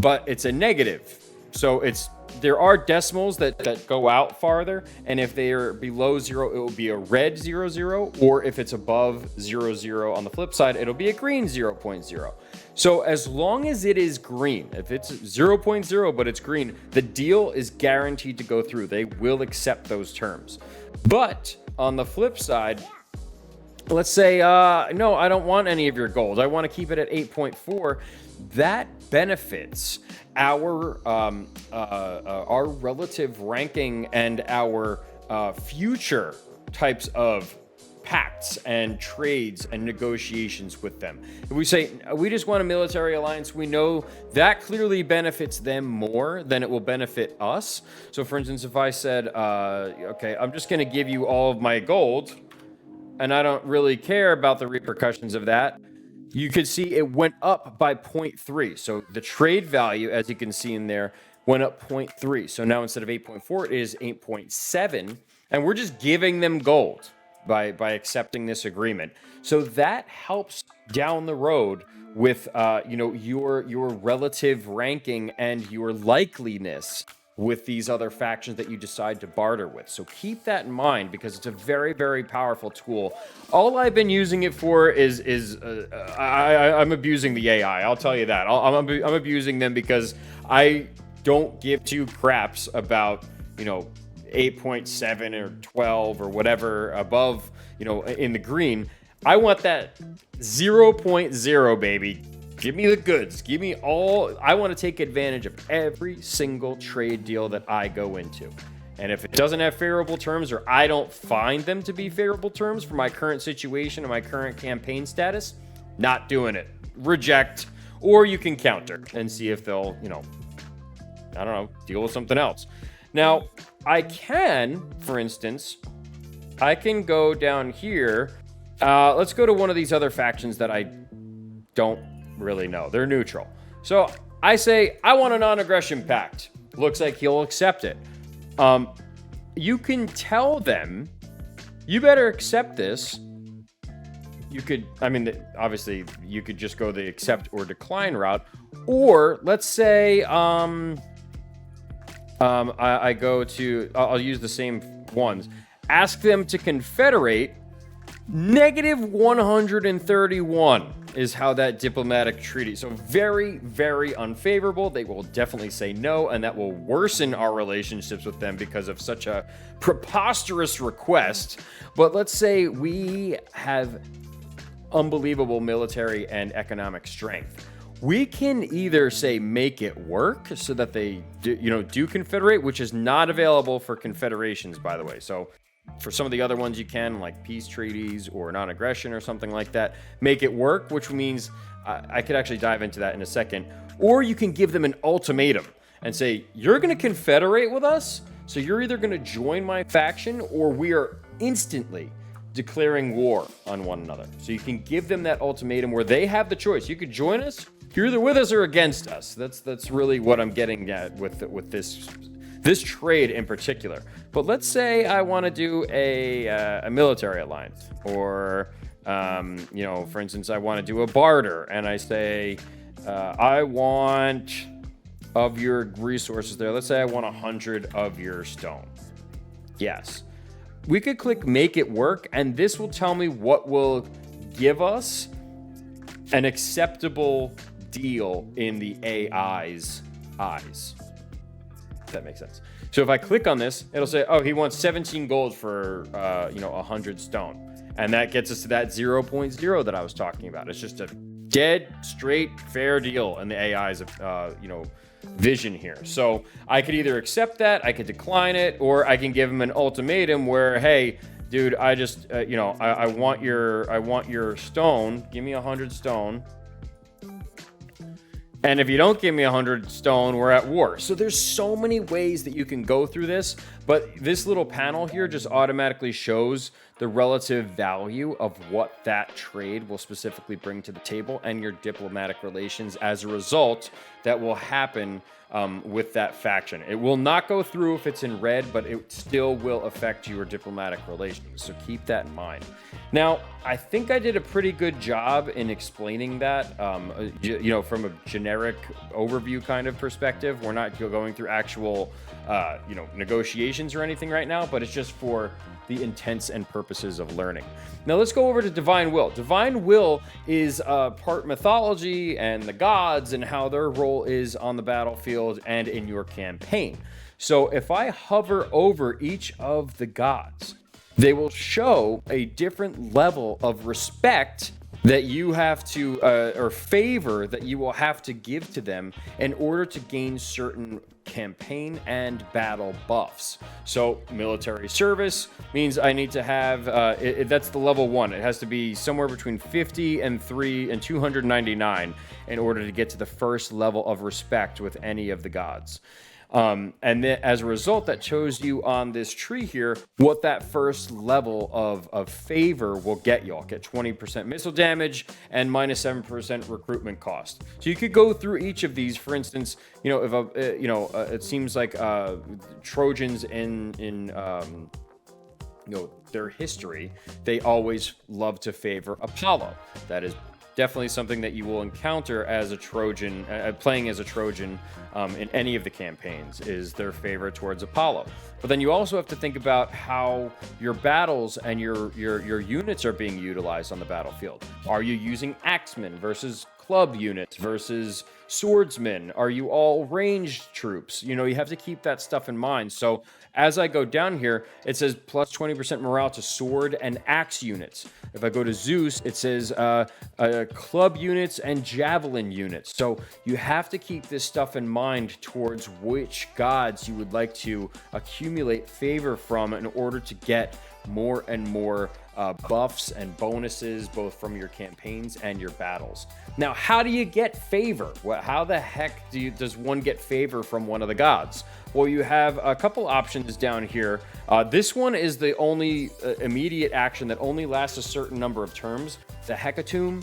but it's a negative. So there are decimals that go out farther, and if they are below 0, it will be a red 00, or if it's above 00 on the flip side, it'll be a green 0.0. So as long as it is green, if it's 0.0 but it's green, the deal is guaranteed to go through. They will accept those terms. But on the flip side, let's say, no, I don't want any of your gold. I want to keep it at 8.4. That benefits our relative ranking and our future types of pacts and trades and negotiations with them. If we say we just want a military alliance, we know that clearly benefits them more than it will benefit us. So for instance, if I said, okay, I'm just going to give you all of my gold, and I don't really care about the repercussions of that, you could see it went up by 0.3. So the trade value, as you can see in there, went up 0.3. So now instead of 8.4, it is 8.7. And we're just giving them gold by accepting this agreement. So that helps down the road with your relative ranking and your likeliness with these other factions that you decide to barter with. So keep that in mind, because it's a very, very powerful tool. All I've been using it for is I'm abusing the AI. I'll tell you that. I'm abusing them because I don't give two craps about 8.7 or 12 or whatever above, in the green. I want that 0.0, baby. Give me the goods. Give me all. I want to take advantage of every single trade deal that I go into. And if it doesn't have favorable terms, or I don't find them to be favorable terms for my current situation and my current campaign status, not doing it. Reject. Or you can counter and see if they'll, I don't know, deal with something else. Now, I can, for instance, I can go down here. Let's go to one of these other factions that I don't really know. They're neutral. So I say, I want a non-aggression pact. Looks like he'll accept it. You can tell them, you better accept this. You could, obviously, you could just go the accept or decline route. Or let's say, I go to, I'll use the same ones. Ask them to confederate. -131 is how that diplomatic treaty. So very, very unfavorable. They will definitely say no, and that will worsen our relationships with them because of such a preposterous request. But let's say we have unbelievable military and economic strength. We can either say make it work so that they do confederate, which is not available for confederations, by the way. So for some of the other ones you can, like peace treaties or non-aggression or something like that, make it work, which means I could actually dive into that in a second. Or you can give them an ultimatum and say, you're going to confederate with us, so you're either going to join my faction or we are instantly declaring war on one another. So you can give them that ultimatum where they have the choice. You could join us. You're either with us or against us. That's really what I'm getting at with this trade in particular. But let's say I want to do a military alliance, or for instance, I want to do a barter, and I say I want of your resources there. Let's say I want 100 of your stone. Yes, we could click make it work, and this will tell me what will give us an acceptable deal in the AI's eyes. If that makes sense. So if I click on this, it'll say, oh, he wants 17 gold for 100 stone. And that gets us to that 0.0 that I was talking about. It's just a dead, straight, fair deal in the AI's vision here. So I could either accept that, I could decline it, or I can give him an ultimatum where, hey, dude, I just I want your stone. Give me 100 stone. And if you don't give me 100 stone, we're at war. So there's so many ways that you can go through this, but this little panel here just automatically shows the relative value of what that trade will specifically bring to the table and your diplomatic relations as a result that will happen with that faction. It will not go through if it's in red, but it still will affect your diplomatic relations. So keep that in mind. Now, I think I did a pretty good job in explaining that, from a generic overview kind of perspective. We're not going through actual, negotiations or anything right now, but it's just for the intents and purposes of learning. Now let's go over to Divine Will. Divine Will is part mythology and the gods and how their role is on the battlefield and in your campaign. So if I hover over each of the gods, they will show a different level of respect that you have to, or favor that you will have to give to them in order to gain certain campaign and battle buffs. So military service means I need to have, that's the level 1. It has to be somewhere between 50 and 299 in order to get to the first level of respect with any of the gods. And then as a result, that shows you on this tree here what that first level of favor will get you. I'll get 20% missile damage and minus 7% recruitment cost. So you could go through each of these. For instance, if it seems like Trojans in their history, they always love to favor Apollo. That is definitely something that you will encounter as a Trojan, playing as a Trojan in any of the campaigns, is their favor towards Apollo. But then you also have to think about how your battles and your units are being utilized on the battlefield. Are you using axemen versus club units versus swordsmen? Are you all ranged troops? You have to keep that stuff in mind. So as I go down here, it says plus 20% morale to sword and axe units. If I go to Zeus, it says club units and javelin units. So you have to keep this stuff in mind towards which gods you would like to accumulate favor from in order to get more and more buffs and bonuses, both from your campaigns and your battles. Now, how do you get favor? How the heck does one get favor from one of the gods? Well, you have a couple options down here. This one is the only immediate action that only lasts a certain number of turns. The Hecatomb,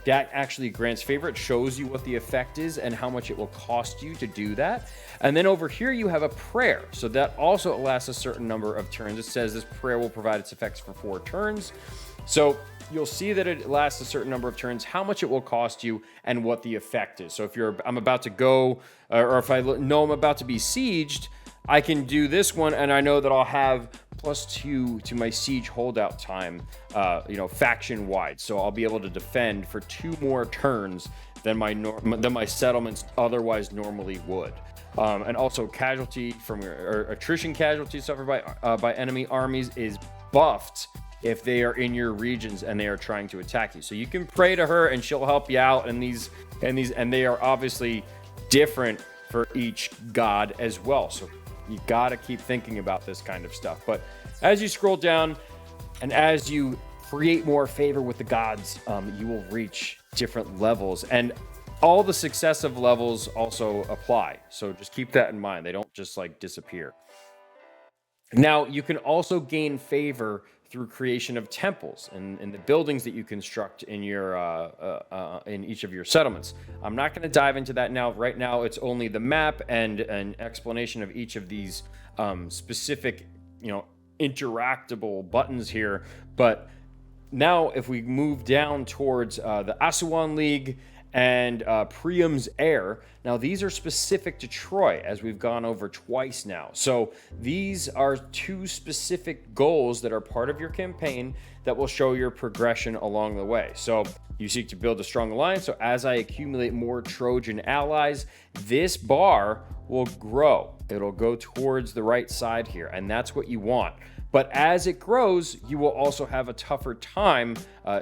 that actually grants favor. It shows you what the effect is and how much it will cost you to do that. And then over here you have a prayer. So that also lasts a certain number of turns. It says this prayer will provide its effects for 4 turns. So you'll see that it lasts a certain number of turns, how much it will cost you, and what the effect is. So if I'm about to go, or if I know I'm about to be sieged, I can do this one, and I know that I'll have +2 to my siege holdout time, faction wide. So I'll be able to defend for 2 more turns than my settlements otherwise normally would. And also casualty or attrition casualties suffered by enemy armies is buffed if they are in your regions and they are trying to attack you. So you can pray to her and she'll help you out. And they are obviously different for each god as well. So you got to keep thinking about this kind of stuff. But as you scroll down and as you create more favor with the gods, you will reach different levels, and all the successive levels also apply. So just keep that in mind. They don't just disappear. Now, you can also gain favor through creation of temples and the buildings that you construct in your in each of your settlements. I'm not going to dive into that now. Right now, it's only the map and an explanation of each of these specific, interactable buttons here. But now, if we move down towards the Asuan League and Priam's Heir. Now, these are specific to Troy, as we've gone over twice now. So these are 2 specific goals that are part of your campaign that will show your progression along the way. So you seek to build a strong alliance. So as I accumulate more Trojan allies, this bar will grow. It'll go towards the right side here, and that's what you want. But as it grows, you will also have a tougher time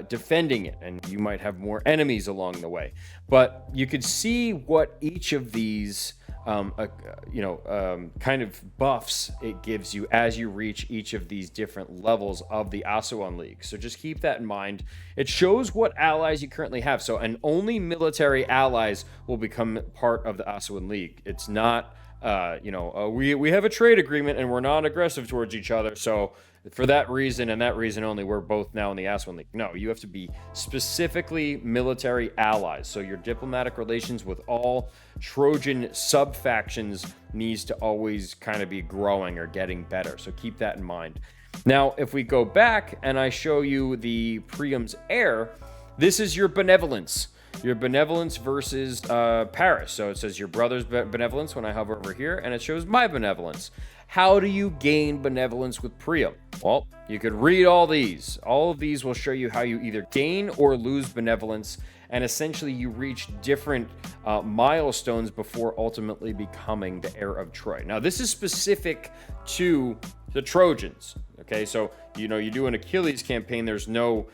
defending it, and you might have more enemies along the way. But you could see what each of these kind of buffs it gives you as you reach each of these different levels of the Asuan League. So just keep that in mind. It shows what allies you currently have. So, and only military allies will become part of the Asuan League. It's not we have a trade agreement and we're non-aggressive towards each other, so for that reason and that reason only, we're both now in the Asuan League. No, you have to be specifically military allies. So your diplomatic relations with all Trojan sub-factions needs to always kind of be growing or getting better. So keep that in mind. Now, if we go back and I show you the Priam's Heir, this is your benevolence. Your benevolence versus Paris. So it says your brother's benevolence when I hover over here, and it shows my benevolence. How do you gain benevolence with Priam? Well, you could read all these. All of these will show you how you either gain or lose benevolence, and essentially you reach different milestones before ultimately becoming the heir of Troy. Now, this is specific to the Trojans. Okay, so you do an Achilles campaign. There's no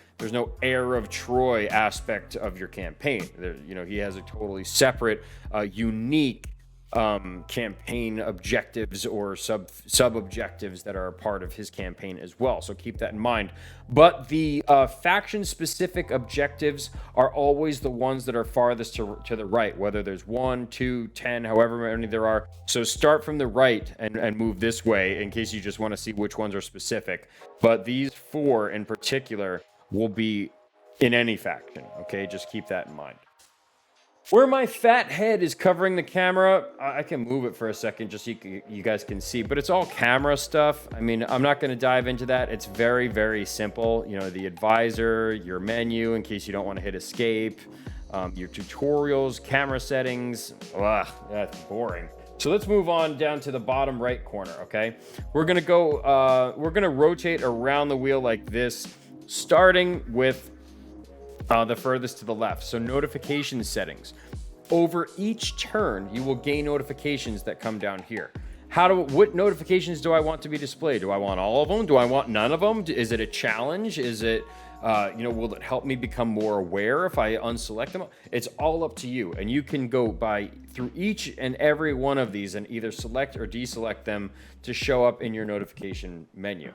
heir of Troy aspect of your campaign. He has a totally separate, unique campaign objectives or sub objectives that are a part of his campaign as well. So keep that in mind. But the faction specific objectives are always the ones that are farthest to the right, whether there's 1, 2, 10, however many there are. So start from the right and move this way in case you just want to see which ones are specific. But these 4 in particular will be in any faction. Okay, just keep that in mind. Where my fat head is covering the camera, I can move it for a second just so you guys can see, but it's all camera stuff. I mean, I'm not going to dive into that. It's very, very simple. The advisor, your menu in case you don't want to hit escape, your tutorials, camera settings. Ugh, that's boring. So let's move on down to the bottom right corner, okay? We're going to rotate around the wheel like this, starting with the furthest to the left. So notification settings. Over each turn, you will gain notifications that come down here. What notifications do I want to be displayed? Do I want all of them? Do I want none of them? Is it a challenge? Is it, will it help me become more aware if I unselect them? It's all up to you. And you can go through each and every one of these and either select or deselect them to show up in your notification menu.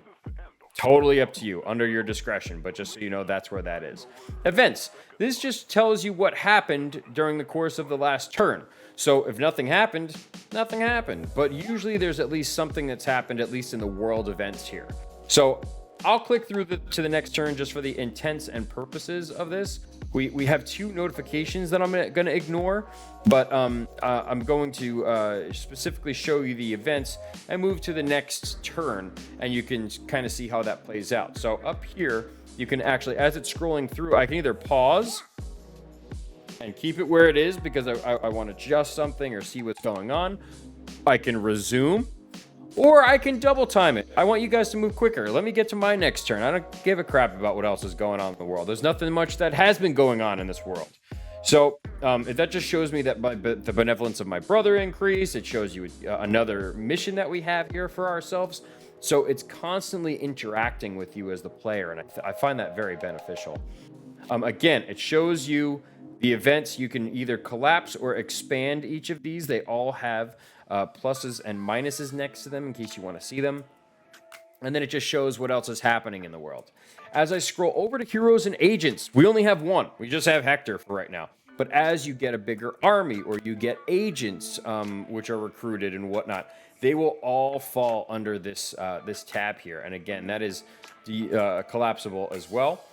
Totally up to you, under your discretion, but just so you know, that's where that is. Events. This just tells you what happened during the course of the last turn. So if nothing happened, nothing happened. But usually there's at least something that's happened, at least in the world events here. So I'll click through to the next turn just for the intents and purposes of this. We have 2 notifications that I'm going to ignore, but I'm going to specifically show you the events and move to the next turn, and you can kind of see how that plays out. So up here, you can actually, as it's scrolling through, I can either pause and keep it where it is because I want to adjust something or see what's going on. I can resume. Or I can double time it. I want you guys to move quicker. Let me get to my next turn. I don't give a crap about what else is going on in the world. There's nothing much that has been going on in this world. So that just shows me that the benevolence of my brother increased. It shows you another mission that we have here for ourselves. So it's constantly interacting with you as the player, and I find that very beneficial. Again, it shows you the events. You can either collapse or expand each of these. They all have pluses and minuses next to them in case you want to see them. And then it just shows what else is happening in the world. As I scroll over to heroes and agents, we only have 1. We just have Hector for right now. But as you get a bigger army or you get agents, which are recruited and whatnot, they will all fall under this tab here. And again, that is collapsible as well.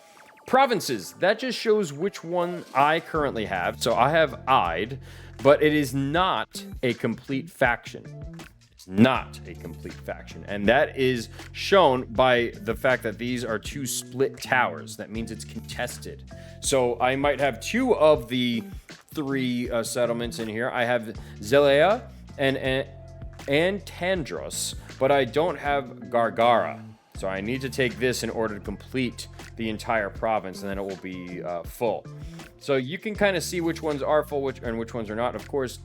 Provinces, that just shows which one I currently have. So I have Ide, but it is not a complete faction. It's not a complete faction. And that is shown by the fact that these are 2 split towers. That means it's contested. So I might have 2 of the 3 settlements in here. I have Zelea and Tandros, but I don't have Gargara. So I need to take this in order to complete the entire province, and then it will be full. So you can kind of see which ones are full and which ones are not. Of course,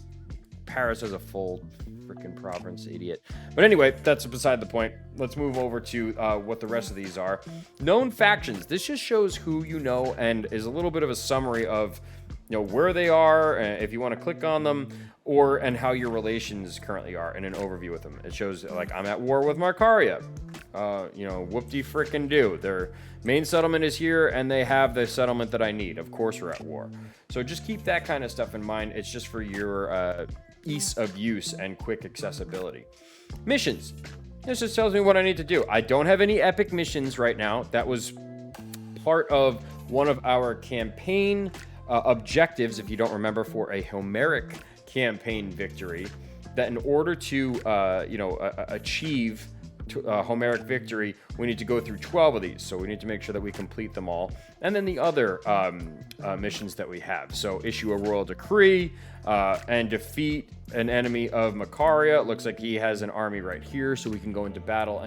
Paris has a full freaking province, idiot. But anyway, that's beside the point. Let's move over to what the rest of these are. Known factions. This just shows who you know and is a little bit of a summary of where they are, if you want to click on them, and how your relations currently are in an overview with them. It shows, like, I'm at war with Marcaria. Whoop-de-frickin' do. Their main settlement is here, and they have the settlement that I need. Of course we're at war. So just keep that kind of stuff in mind. It's just for your ease of use and quick accessibility. Missions. This just tells me what I need to do. I don't have any epic missions right now. That was part of one of our campaign objectives, if you don't remember, for a Homeric campaign victory, that in order to achieve Homeric victory, we need to go through 12 of these. So we need to make sure that we complete them all. And then the other missions that we have. So issue a royal decree and defeat an enemy of Macaria. It looks like he has an army right here, so we can go into battle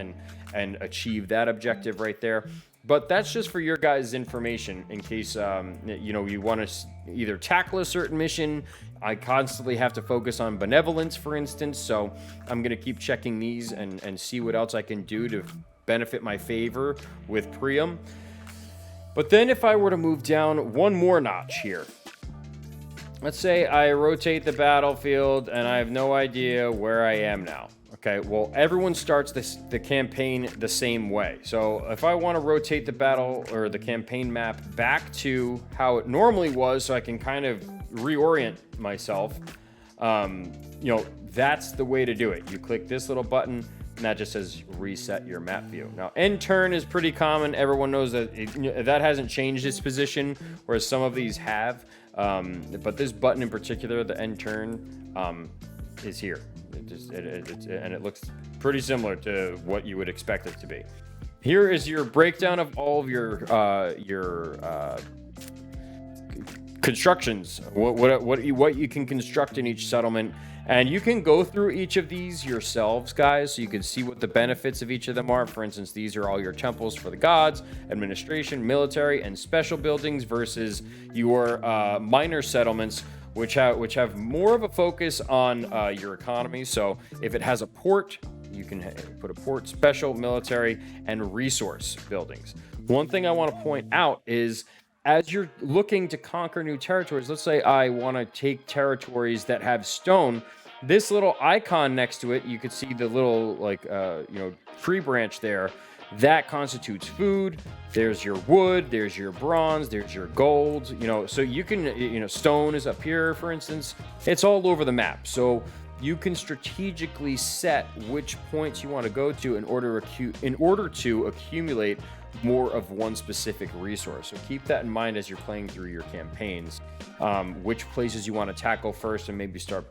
and achieve that objective right there. But that's just for your guys' information in case, you know, you want to either tackle a certain mission. I constantly have to focus on benevolence, for instance. So I'm going to keep checking these and see what else I can do to benefit my favor with Priam. But then if I were to move down one more notch here, let's say I rotate the battlefield and I have no idea where I am now. Okay, well, everyone starts the campaign the same way. So if I want to rotate the battle or the campaign map back to how it normally was so I can kind of reorient myself, you know, that's the way to do it. You click this little button, and that just says reset your map view. Now, end turn is pretty common. Everyone knows that that hasn't changed its position, whereas some of these have. But this button in particular, the end turn, is here. And it looks pretty similar to what you would expect it to be. Here is your breakdown of all of your constructions, what you can construct in each settlement. And you can go through each of these yourselves, guys, so you can see what the benefits of each of them are. For instance, these are all your temples for the gods, administration, military, and special buildings versus your minor settlements, which have more of a focus on your economy. So if it has a port, you can put a port, special, military, and resource buildings. One thing I want to point out is, as you're looking to conquer new territories, let's say I want to take territories that have stone, this little icon next to it, you could see the little tree branch there. That constitutes food. There's your wood, there's your bronze, there's your gold, so you can, stone is up here, for instance. It's all over the map. So you can strategically set which points you want to go to in order to accumulate more of one specific resource. So keep that in mind as you're playing through your campaigns, which places you want to tackle first and maybe start,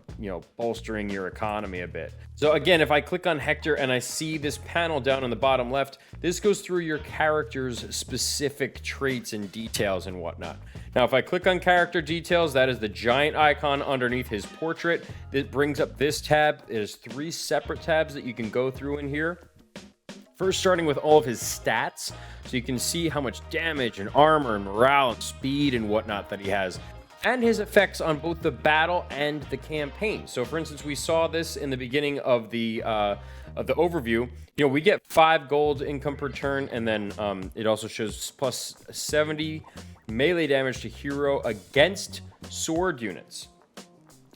bolstering your economy a bit. So again, if I click on Hector and I see this panel down on the bottom left, this goes through your character's specific traits and details and whatnot. Now, if I click on character details, that is the giant icon underneath his portrait. It brings up this tab. There's 3 separate tabs that you can go through in here. First, starting with all of his stats, so you can see how much damage and armor and morale and speed and whatnot that he has, and his effects on both the battle and the campaign. So, for instance, we saw this in the beginning of the overview. We get 5 gold income per turn, and then it also shows plus 70 melee damage to hero against sword units.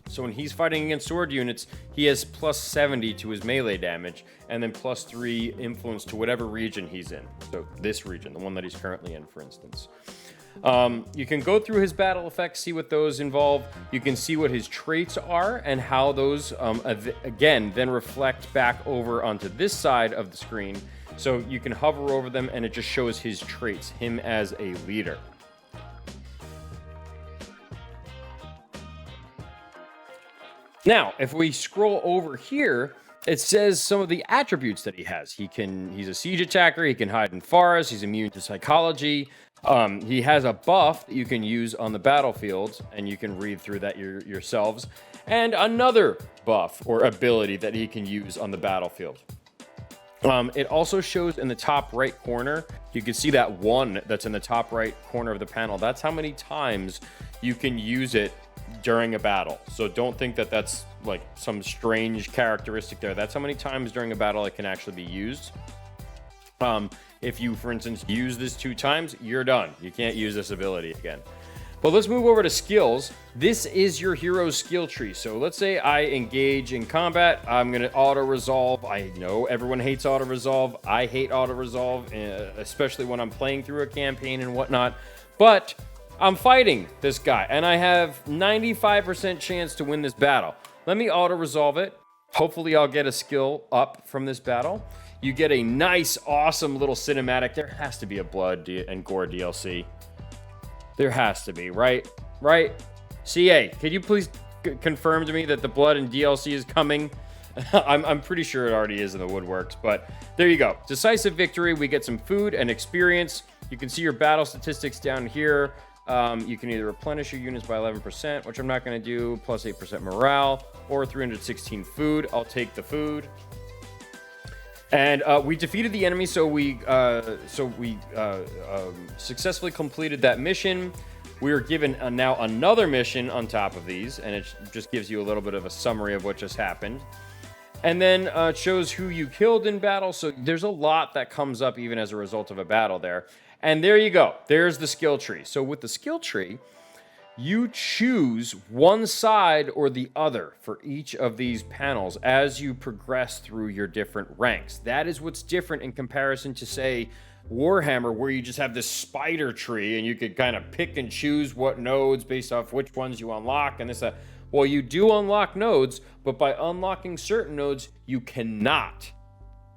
So when he's fighting against sword units, he has plus 70 to his melee damage, and then plus 3 influence to whatever region he's in. So this region, the one that he's currently in, for instance. You can go through his battle effects, see what those involve. You can see what his traits are and how those, again, then reflect back over onto this side of the screen. So you can hover over them, and it just shows his traits, him as a leader. Now, if we scroll over here, it says some of the attributes that he has. He's a siege attacker, he can hide in forests, he's immune to psychology. He has a buff that you can use on the battlefield, and you can read through that yourselves. And another buff or ability that he can use on the battlefield. It also shows in the top right corner, you can see that 1 that's in the top right corner of the panel. That's how many times you can use it during a battle. So don't think that that's like some strange characteristic there. That's how many times during a battle it can actually be used. If you, for instance, use this 2 times, you're done. You can't use this ability again. But let's move over to skills. This is your hero's skill tree. So let's say I engage in combat. I'm going to auto-resolve. I know everyone hates auto-resolve. I hate auto-resolve, especially when I'm playing through a campaign and whatnot. But I'm fighting this guy, and I have 95% chance to win this battle. Let me auto-resolve it. Hopefully I'll get a skill up from this battle. You get a nice, awesome little cinematic. There has to be a blood and gore DLC. There has to be, right? Right? CA, could you please confirm to me that the blood and DLC is coming? I'm pretty sure it already is in the woodworks, but there you go. Decisive victory. We get some food and experience. You can see your battle statistics down here. You can either replenish your units by 11%, which I'm not going to do, plus 8% morale, or 316 food. I'll take the food. And we defeated the enemy, so we successfully completed that mission. We are given now another mission on top of these, and it just gives you a little bit of a summary of what just happened. And then it shows who you killed in battle, so there's a lot that comes up even as a result of a battle there. And there you go. There's the skill tree. So with the skill tree, you choose one side or the other for each of these panels as you progress through your different ranks. That is what's different in comparison to, say, Warhammer, where you just have this spider tree and you could kind of pick and choose what nodes based off which ones you unlock and this, that. Well, you do unlock nodes, but by unlocking certain nodes, you cannot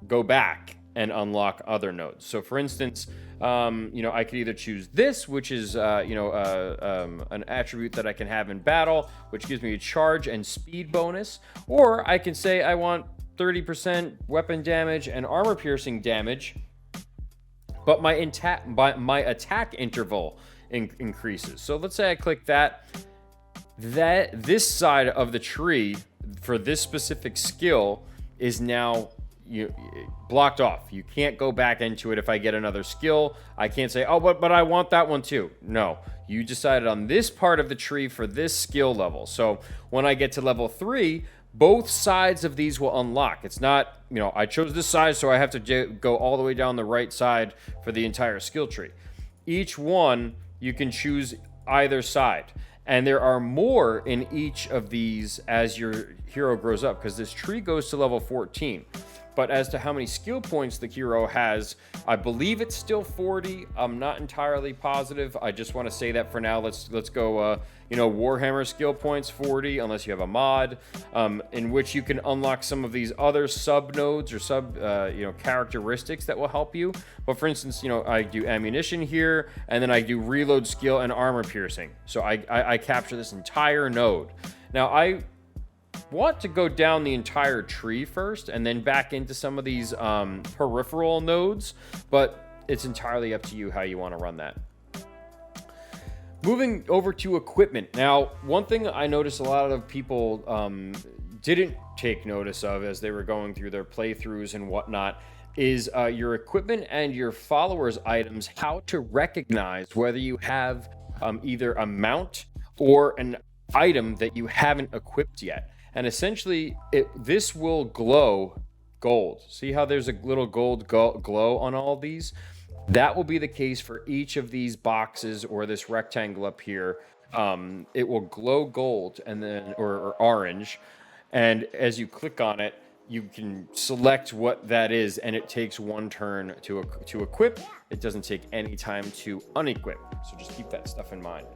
go back and unlock other nodes. So for instance, I could either choose this, which is, an attribute that I can have in battle, which gives me a charge and speed bonus, or I can say I want 30% weapon damage and armor piercing damage, but my attack interval increases. So let's say I click that this side of the tree for this specific skill is now blocked off. You can't go back into it if I get another skill. I can't say, oh, but I want that one too. No, you decided on this part of the tree for this skill level. So when I get to level 3, both sides of these will unlock. It's not, I chose this side, so I have to go all the way down the right side for the entire skill tree. Each one, you can choose either side. And there are more in each of these as your hero grows up, because this tree goes to level 14. But as to how many skill points the hero has, I believe it's still 40. I'm not entirely positive. I just want to say that for now. Let's go, Warhammer skill points 40, unless you have a mod, in which you can unlock some of these other sub nodes or characteristics that will help you. But for instance, I do ammunition here, and then I do reload skill and armor piercing. So I capture this entire node. Now I want to go down the entire tree first and then back into some of these peripheral nodes, but it's entirely up to you how you want to run that. Moving over to equipment. Now, one thing I noticed a lot of people didn't take notice of as they were going through their playthroughs and whatnot is your equipment and your followers' items, how to recognize whether you have either a mount or an item that you haven't equipped yet. And essentially, this will glow gold. See how there's a little gold glow on all of these? That will be the case for each of these boxes or this rectangle up here. It will glow gold and then or orange. And as you click on it, you can select what that is, and it takes one turn to equip. It doesn't take any time to unequip. So just keep that stuff in mind.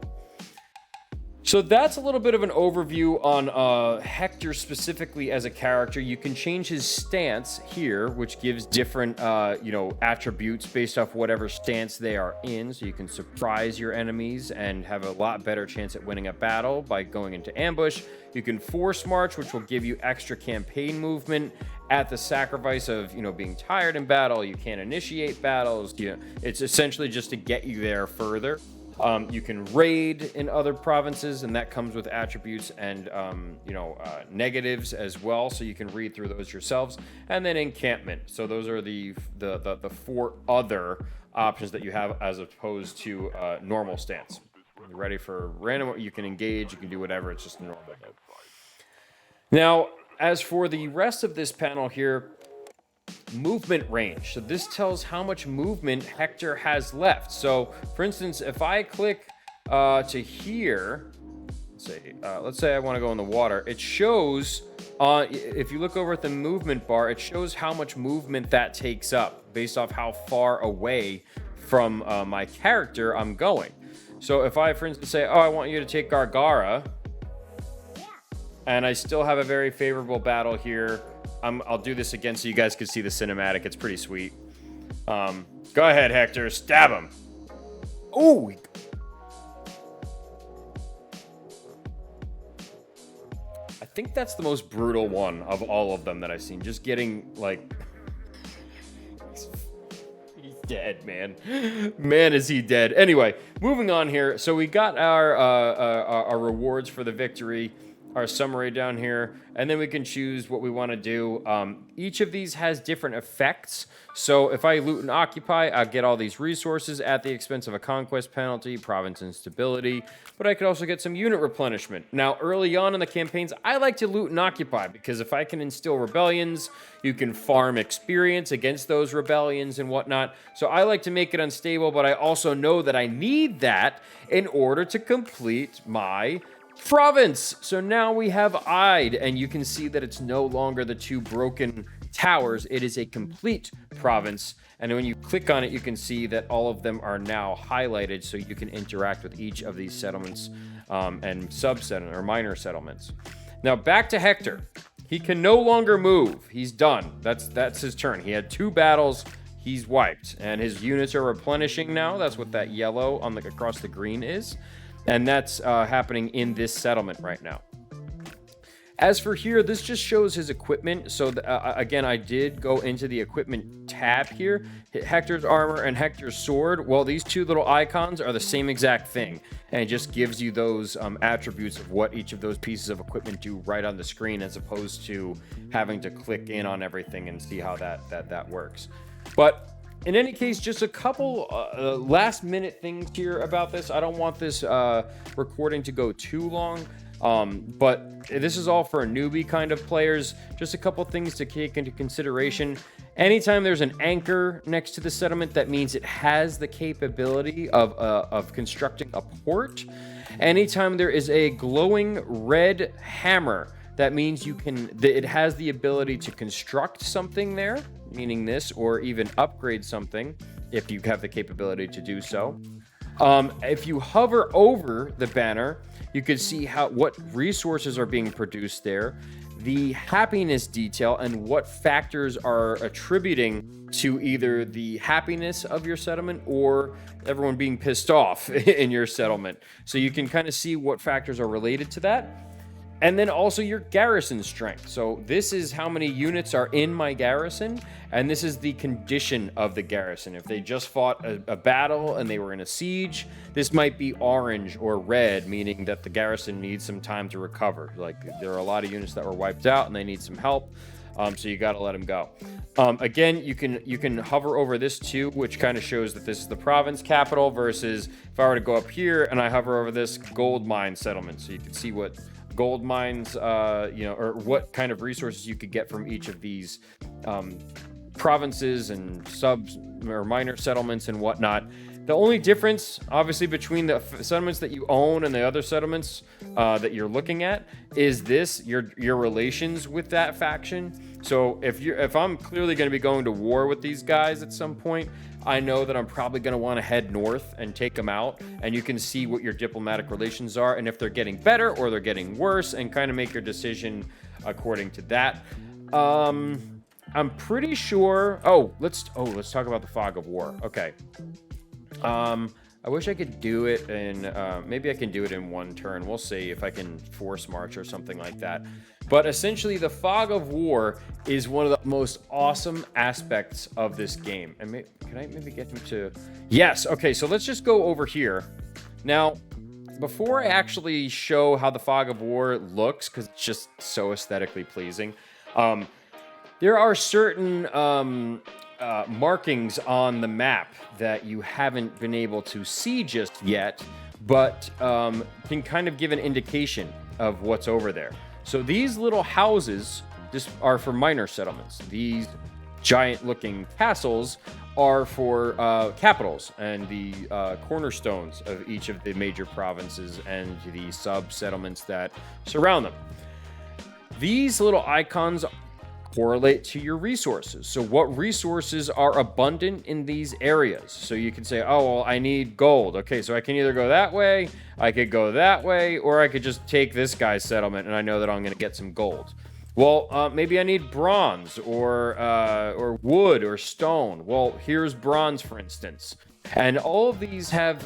So that's a little bit of an overview on Hector specifically as a character. You can change his stance here, which gives different, attributes based off whatever stance they are in. So you can surprise your enemies and have a lot better chance at winning a battle by going into ambush. You can force march, which will give you extra campaign movement at the sacrifice of, being tired in battle. You can't initiate battles. It's essentially just to get you there further. You can raid in other provinces, and that comes with attributes and negatives as well, so you can read through those yourselves. And then encampment. So those are the 4 other options that you have as opposed to normal stance. You're ready for random, you can engage, you can do whatever, it's just a normal mode. Now, as for the rest of this panel here, movement range. So this tells how much movement Hector has left. So for instance, if I click to here, let's say I want to go in the water, it shows if you look over at the movement bar, it shows how much movement that takes up based off how far away from my character I'm going. So if I, for instance, say, I want you to take Gargara, and I still have a very favorable battle here. I'll do this again so you guys can see the cinematic. It's pretty sweet. Go ahead, Hector. Stab him. Ooh. I think that's the most brutal one of all of them that I've seen. Just getting, he's dead, man. Man, is he dead. Anyway, moving on here. So we got our rewards for the victory. our summary down here, and then we can choose what we want to do. Each of these has different effects. So if I loot and occupy, I get all these resources at the expense of a conquest penalty, province instability, but I could also get some unit replenishment. Now, early on in the campaigns, I like to loot and occupy, because if I can instill rebellions, you can farm experience against those rebellions and whatnot. So I like to make it unstable, but I also know that I need that in order to complete my province. So now we have Ide, and you can see that it's no longer the 2 broken towers. It is a complete province, and when you click on it, you can see that all of them are now highlighted, so you can interact with each of these settlements and sub-settlement or minor settlements. Now back to Hector. He can no longer move. He's done. That's his turn. He had 2 battles. He's wiped, and his units are replenishing now. That's what that yellow on the across the green is. And that's happening in this settlement right now. As for here, this just shows his equipment. So again, I did go into the equipment tab here. Hector's armor and Hector's sword. Well, these 2 little icons are the same exact thing. And it just gives you those attributes of what each of those pieces of equipment do right on the screen, as opposed to having to click in on everything and see how that works. But in any case, just a couple last minute things here about this. I don't want this recording to go too long, but this is all for newbie kind of players. Just a couple things to take into consideration. Anytime there's an anchor next to the settlement, that means it has the capability of constructing a port. Anytime there is a glowing red hammer, that means it has the ability to construct something there, meaning this, or even upgrade something if you have the capability to do so. If you hover over the banner, you can see what resources are being produced there, the happiness detail, and what factors are attributing to either the happiness of your settlement or everyone being pissed off in your settlement. So you can kind of see what factors are related to that. And then also your garrison strength. So this is how many units are in my garrison, and this is the condition of the garrison. If they just fought a battle and they were in a siege, this might be orange or red, meaning that the garrison needs some time to recover. Like, there are a lot of units that were wiped out and they need some help, so you got to let them go. Again, you can hover over this too, which kind of shows that this is the province capital, versus if I were to go up here and I hover over this gold mine settlement, so you can see what gold mines, or what kind of resources you could get from each of these provinces and subs or minor settlements and whatnot. The only difference, obviously, between the settlements that you own and the other settlements that you're looking at is your relations with that faction. So if I'm clearly going to be going to war with these guys at some point, I know that I'm probably going to want to head north and take them out, and you can see what your diplomatic relations are and if they're getting better or they're getting worse, and kind of make your decision according to that. I'm pretty sure. Let's talk about the Fog of War. Okay. I wish I could do it in, maybe I can do it in one turn. We'll see if I can force march or something like that. But essentially, the Fog of War is one of the most awesome aspects of this game. And can I maybe get him to? Yes. Okay, so let's just go over here. Now, before I actually show how the Fog of War looks, because it's just so aesthetically pleasing, there are certain markings on the map that you haven't been able to see just yet, but can kind of give an indication of what's over there. So these little houses just are for minor settlements. These giant-looking castles are for capitals and the cornerstones of each of the major provinces and the sub-settlements that surround them. These little icons correlate to your resources. So what resources are abundant in these areas? So you can say, oh, well, I need gold. Okay, so I can either go that way, I could go that way, or I could just take this guy's settlement and I know that I'm going to get some gold. Well, maybe I need bronze or wood or stone. Well, here's bronze, for instance. And all of these have,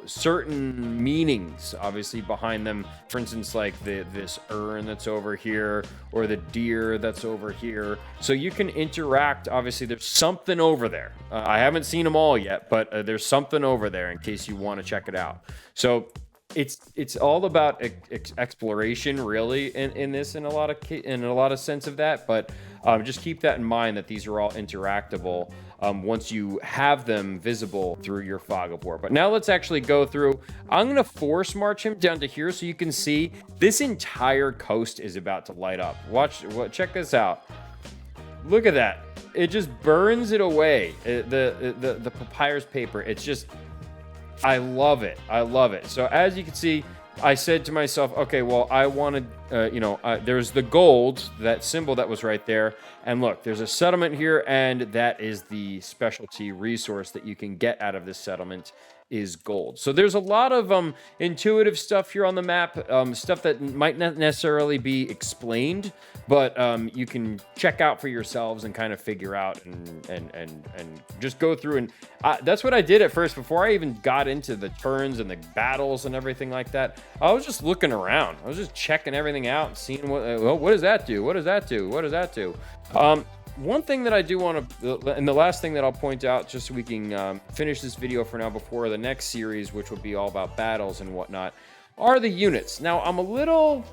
certain meanings, obviously, behind them. For instance, like this urn that's over here, or the deer that's over here. So you can interact. Obviously, there's something over there. I haven't seen them all yet, but there's something over there in case you want to check it out. So it's all about exploration, really, in this, in a lot of sense of that. But just keep that in mind, that these are all interactable once you have them visible through your Fog of War. But now let's actually go through. I'm gonna force march him down to here so you can see this entire coast is about to light up. Check this out. Look at that. It just burns it away. The papyrus paper. It's just, I love it. I love it. So as you can see, I said to myself, okay, well, I wanted, there's the gold, that symbol that was right there. And look, there's a settlement here, and that is the specialty resource that you can get out of this settlement is gold. So there's a lot of intuitive stuff here on the map, stuff that might not necessarily be explained, but you can check out for yourselves and kind of figure out and just go through. And that's what I did at first before I even got into the turns and the battles and everything like that. I was just looking around. I was just checking everything out and seeing what does that do? What does that do? What does that do? One thing that I do want to, and the last thing that I'll point out, just so we can finish this video for now before the next series, which will be all about battles and whatnot, are the units. Now, I'm a little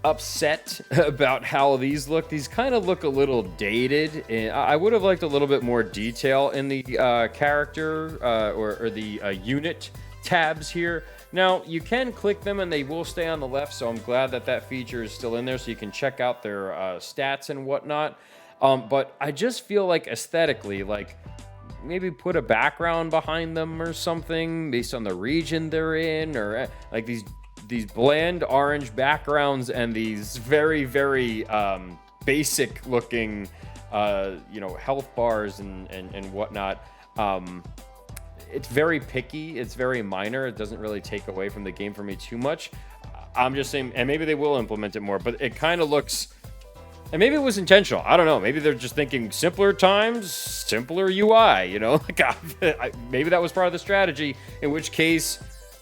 upset about how these look. These kind of look a little dated. And I would have liked a little bit more detail in the character or the unit tabs here. Now, you can click them and they will stay on the left, so I'm glad that that feature is still in there so you can check out their stats and whatnot. But I just feel like aesthetically, like maybe put a background behind them or something based on the region they're in, or like these bland orange backgrounds and these very, very basic looking, health bars and whatnot. It's very picky. It's very minor. It doesn't really take away from the game for me too much. I'm just saying, and maybe they will implement it more, but it kind of looks, and maybe it was intentional. I don't know. Maybe they're just thinking simpler times, simpler UI, like maybe that was part of the strategy, in which case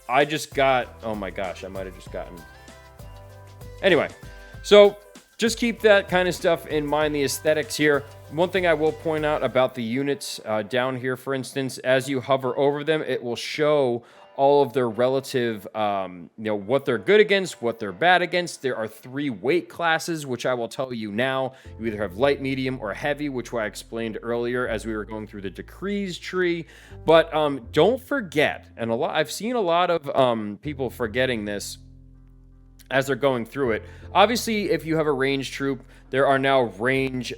I just got, oh my gosh, I might have just gotten. Anyway, so just keep that kind of stuff in mind, the aesthetics here. One thing I will point out about the units down here, for instance, as you hover over them, it will show all of their relative, what they're good against, what they're bad against. There are 3 weight classes, which I will tell you now. You either have light, medium, or heavy, which I explained earlier as we were going through the decrees tree. But don't forget, and I've seen a lot of people forgetting this as they're going through it. Obviously, if you have a ranged troop, there are now range,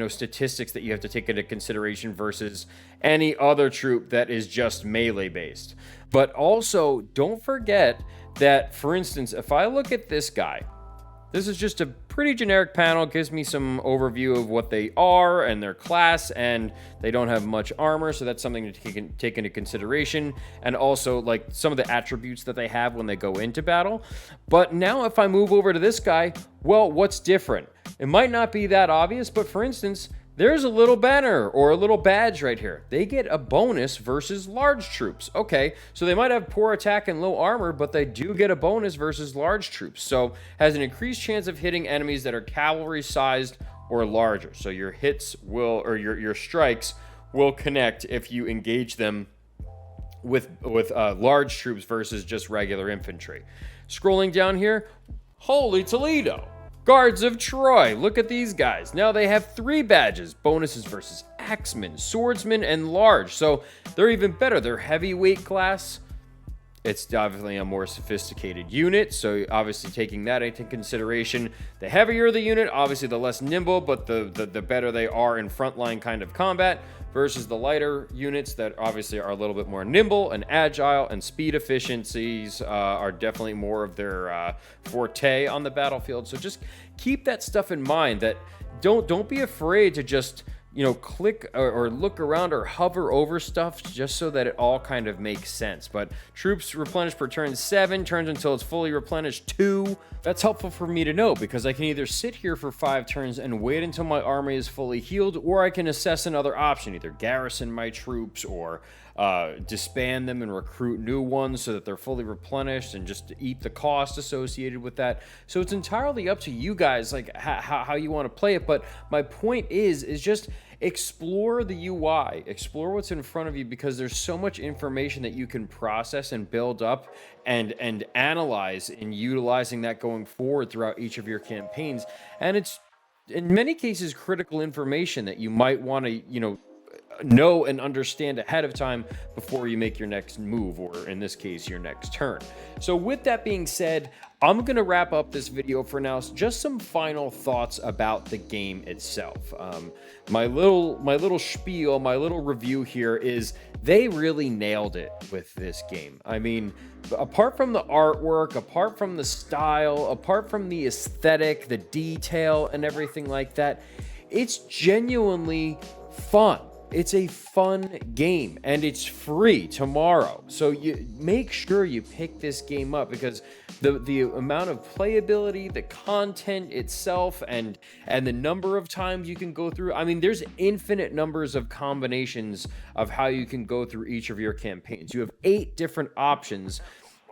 statistics that you have to take into consideration versus any other troop that is just melee based. But also, don't forget that, for instance, if I look at this guy, this is just a pretty generic panel, gives me some overview of what they are and their class, and they don't have much armor, so that's something to take into consideration, and also like some of the attributes that they have when they go into battle. But now if I move over to this guy, well, what's different? It might not be that obvious, but for instance, there's a little banner or a little badge right here. They get a bonus versus large troops. Okay, so they might have poor attack and low armor, but they do get a bonus versus large troops. So has an increased chance of hitting enemies that are cavalry sized or larger. So your hits will, or your strikes will connect if you engage them with large troops versus just regular infantry. Scrolling down here, holy Toledo. Guards of Troy, look at these guys. Now they have 3 badges, bonuses versus axemen, swordsmen, and large. So they're even better. They're heavyweight class. It's definitely a more sophisticated unit, so obviously taking that into consideration. The heavier the unit, obviously the less nimble, but the better they are in frontline kind of combat, versus the lighter units that obviously are a little bit more nimble and agile, and speed efficiencies are definitely more of their forte on the battlefield. So just keep that stuff in mind, that don't be afraid to just click or look around or hover over stuff just so that it all kind of makes sense. But troops replenished per turn 7, turns until it's fully replenished 2. That's helpful for me to know, because I can either sit here for 5 turns and wait until my army is fully healed, or I can assess another option, either garrison my troops or disband them and recruit new ones so that they're fully replenished, and just eat the cost associated with that. So it's entirely up to you guys, like how you want to play it. But my point is just explore the UI, explore what's in front of you, because there's so much information that you can process and build up and analyze in utilizing that going forward throughout each of your campaigns. And it's in many cases critical information that you might want to, know and understand ahead of time before you make your next move, or in this case, your next turn. So with that being said, I'm going to wrap up this video for now. Just some final thoughts about the game itself. My little spiel, my little review here is they really nailed it with this game. I mean, apart from the artwork, apart from the style, apart from the aesthetic, the detail, and everything like that, it's genuinely fun. It's a fun game, and it's free tomorrow. So you make sure you pick this game up, because the amount of playability, the content itself, and the number of times you can go through. I mean, there's infinite numbers of combinations of how you can go through each of your campaigns. You have 8 different options,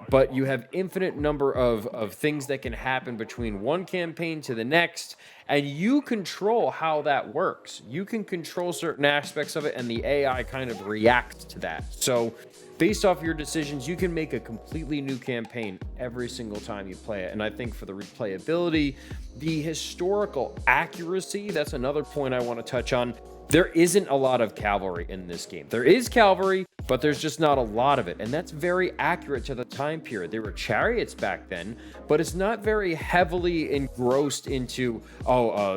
but you have infinite number of things that can happen between one campaign to the next, and you control how that works. You can control certain aspects of it, and the AI kind of reacts to that. So based off your decisions, you can make a completely new campaign every single time you play it. And I think for the replayability, the historical accuracy, that's another point I want to touch on. There isn't a lot of cavalry in this game. There is cavalry, but there's just not a lot of it. And that's very accurate to the time period. There were chariots back then, but it's not very heavily engrossed into,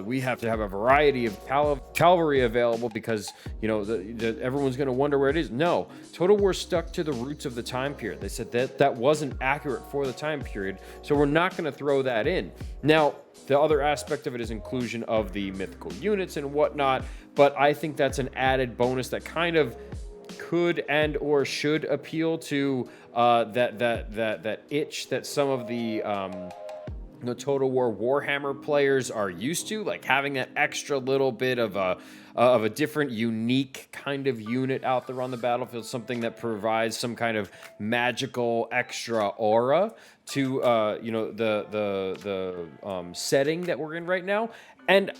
we have to have a variety of cavalry available because, everyone's going to wonder where it is. No, Total War stuck to the roots of the time period. They said that wasn't accurate for the time period, so we're not going to throw that in. Now, the other aspect of it is inclusion of the mythical units and whatnot, but I think that's an added bonus that kind of could and or should appeal to that itch that some of the Total War Warhammer players are used to, like having that extra little bit of a different, unique kind of unit out there on the battlefield, something that provides some kind of magical extra aura to the setting that we're in right now. And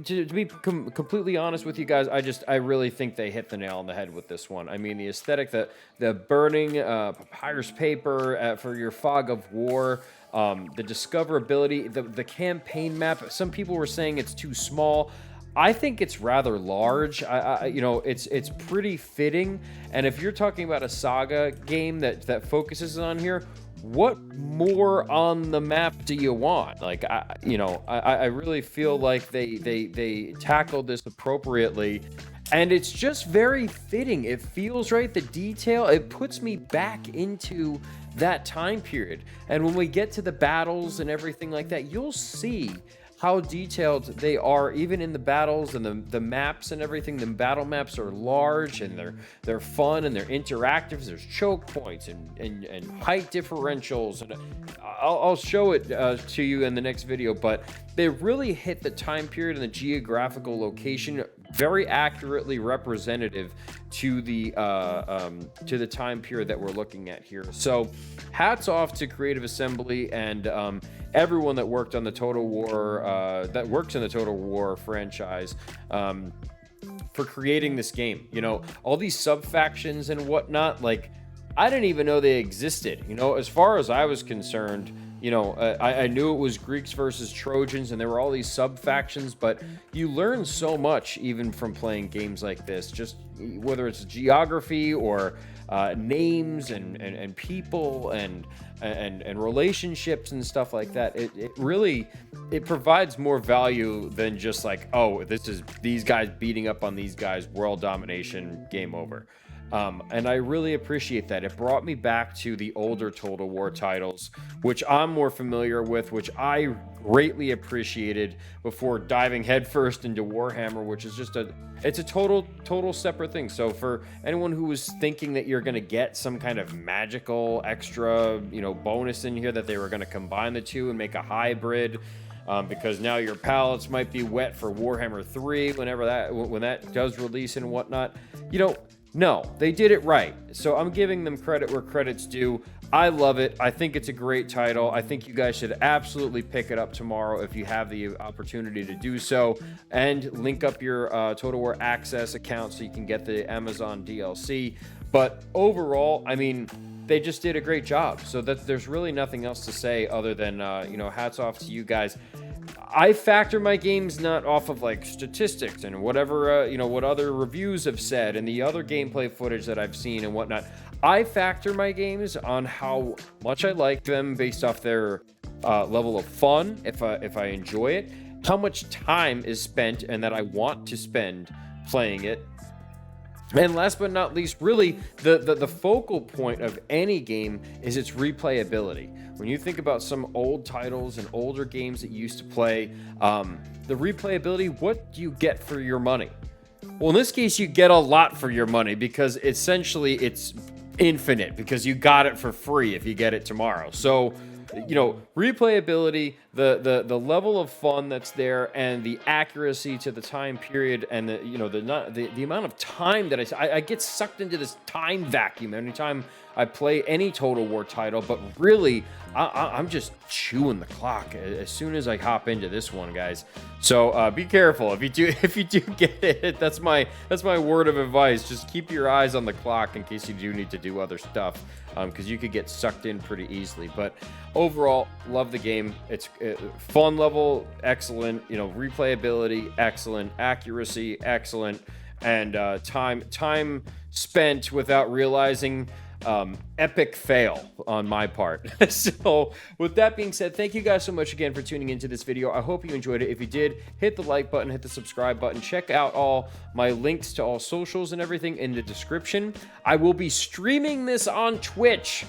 to be completely honest with you guys, I really think they hit the nail on the head with this one. I mean, the aesthetic, the burning papyrus paper for your fog of war, the discoverability, the campaign map. Some people were saying it's too small. I think it's rather large. It's pretty fitting. And if you're talking about a saga game that focuses on here, what more on the map do you want? Like, I really feel like they tackled this appropriately, and it's just very fitting. It feels right. The detail, it puts me back into that time period. And when we get to the battles and everything like that, you'll see how detailed they are, even in the battles and the maps and everything. The battle maps are large, and they're fun, and they're interactive. There's choke points and height differentials, and I'll show it to you in the next video. But they really hit the time period and the geographical location very accurately representative to the time period that we're looking at here. So hats off to Creative Assembly and everyone that worked on the Total War, that works in the Total War franchise, for creating this game. All these sub-factions and whatnot, like, I didn't even know they existed. As far as I was concerned, I knew it was Greeks versus Trojans, and there were all these sub-factions, but you learn so much even from playing games like this, just whether it's geography or names and people and relationships and stuff like that. It really provides more value than just like, this is these guys beating up on these guys, world domination, game over. And I really appreciate that. It brought me back to the older Total War titles, which I'm more familiar with, which I greatly appreciated before diving headfirst into Warhammer, which is just it's a total separate thing. So for anyone who was thinking that you're going to get some kind of magical extra, bonus in here, that they were going to combine the two and make a hybrid, because now your palettes might be wet for Warhammer 3 when that does release and whatnot, no, they did it right. So I'm giving them credit where credit's due. I love it. I think it's a great title. I think you guys should absolutely pick it up tomorrow if you have the opportunity to do so, and link up your Total War Access account so you can get the Amazon DLC. But overall, I mean, they just did a great job. So that there's really nothing else to say other than, you know, hats off to you guys. I factor my games not off of like statistics and whatever, you know, what other reviews have said and the other gameplay footage that I've seen and whatnot. I factor my games on how much I like them based off their level of fun, if I enjoy it, how much time is spent and that I want to spend playing it. And last but not least, really, the focal point of any game is its replayability. When you think about some old titles and older games that you used to play, the replayability, what do you get for your money? Well, in this case, you get a lot for your money because essentially it's infinite because you got it for free if you get it tomorrow. So, you know, replayability, the level of fun that's there, and the accuracy to the time period, and the, you know, the amount of time that I get sucked into this time vacuum anytime I play any Total War title. But really, I'm just chewing the clock as soon as I hop into this one, guys. So be careful if you do get it. That's my word of advice. Just keep your eyes on the clock in case you do need to do other stuff, because you could get sucked in pretty easily. But overall, love the game. It's fun level excellent, you know, replayability excellent, accuracy excellent, and time spent without realizing, epic fail on my part. So with that being said, thank you guys so much again for tuning into this video. I hope you enjoyed it. If you did, hit the like button, hit the subscribe button, check out all my links to all socials and everything in the description. I will be streaming this on Twitch.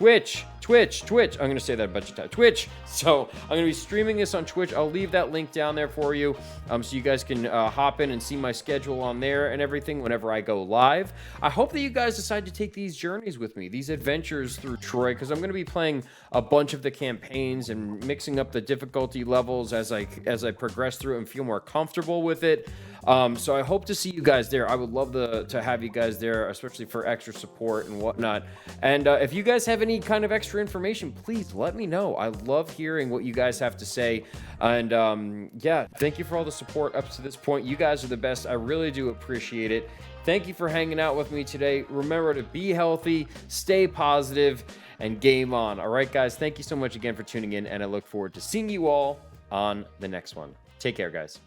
I'm going to say that a bunch of times. Twitch. So I'm going to be streaming this on Twitch. I'll leave that link down there for you, so you guys can hop in and see my schedule on there and everything whenever I go live. I hope that you guys decide to take these journeys with me, these adventures through Troy, because I'm going to be playing a bunch of the campaigns and mixing up the difficulty levels as I progress through and feel more comfortable with it. So I hope to see you guys there. I would love to have you guys there, especially for extra support and whatnot. And if you guys have any kind of extra information, please let me know. I love hearing what you guys have to say. And yeah, thank you for all the support up to this point. You guys are the best. I really do appreciate it. Thank you for hanging out with me today. Remember to be healthy, stay positive, and game on. All right, guys, thank you so much again for tuning in, and I look forward to seeing you all on the next one. Take care, guys.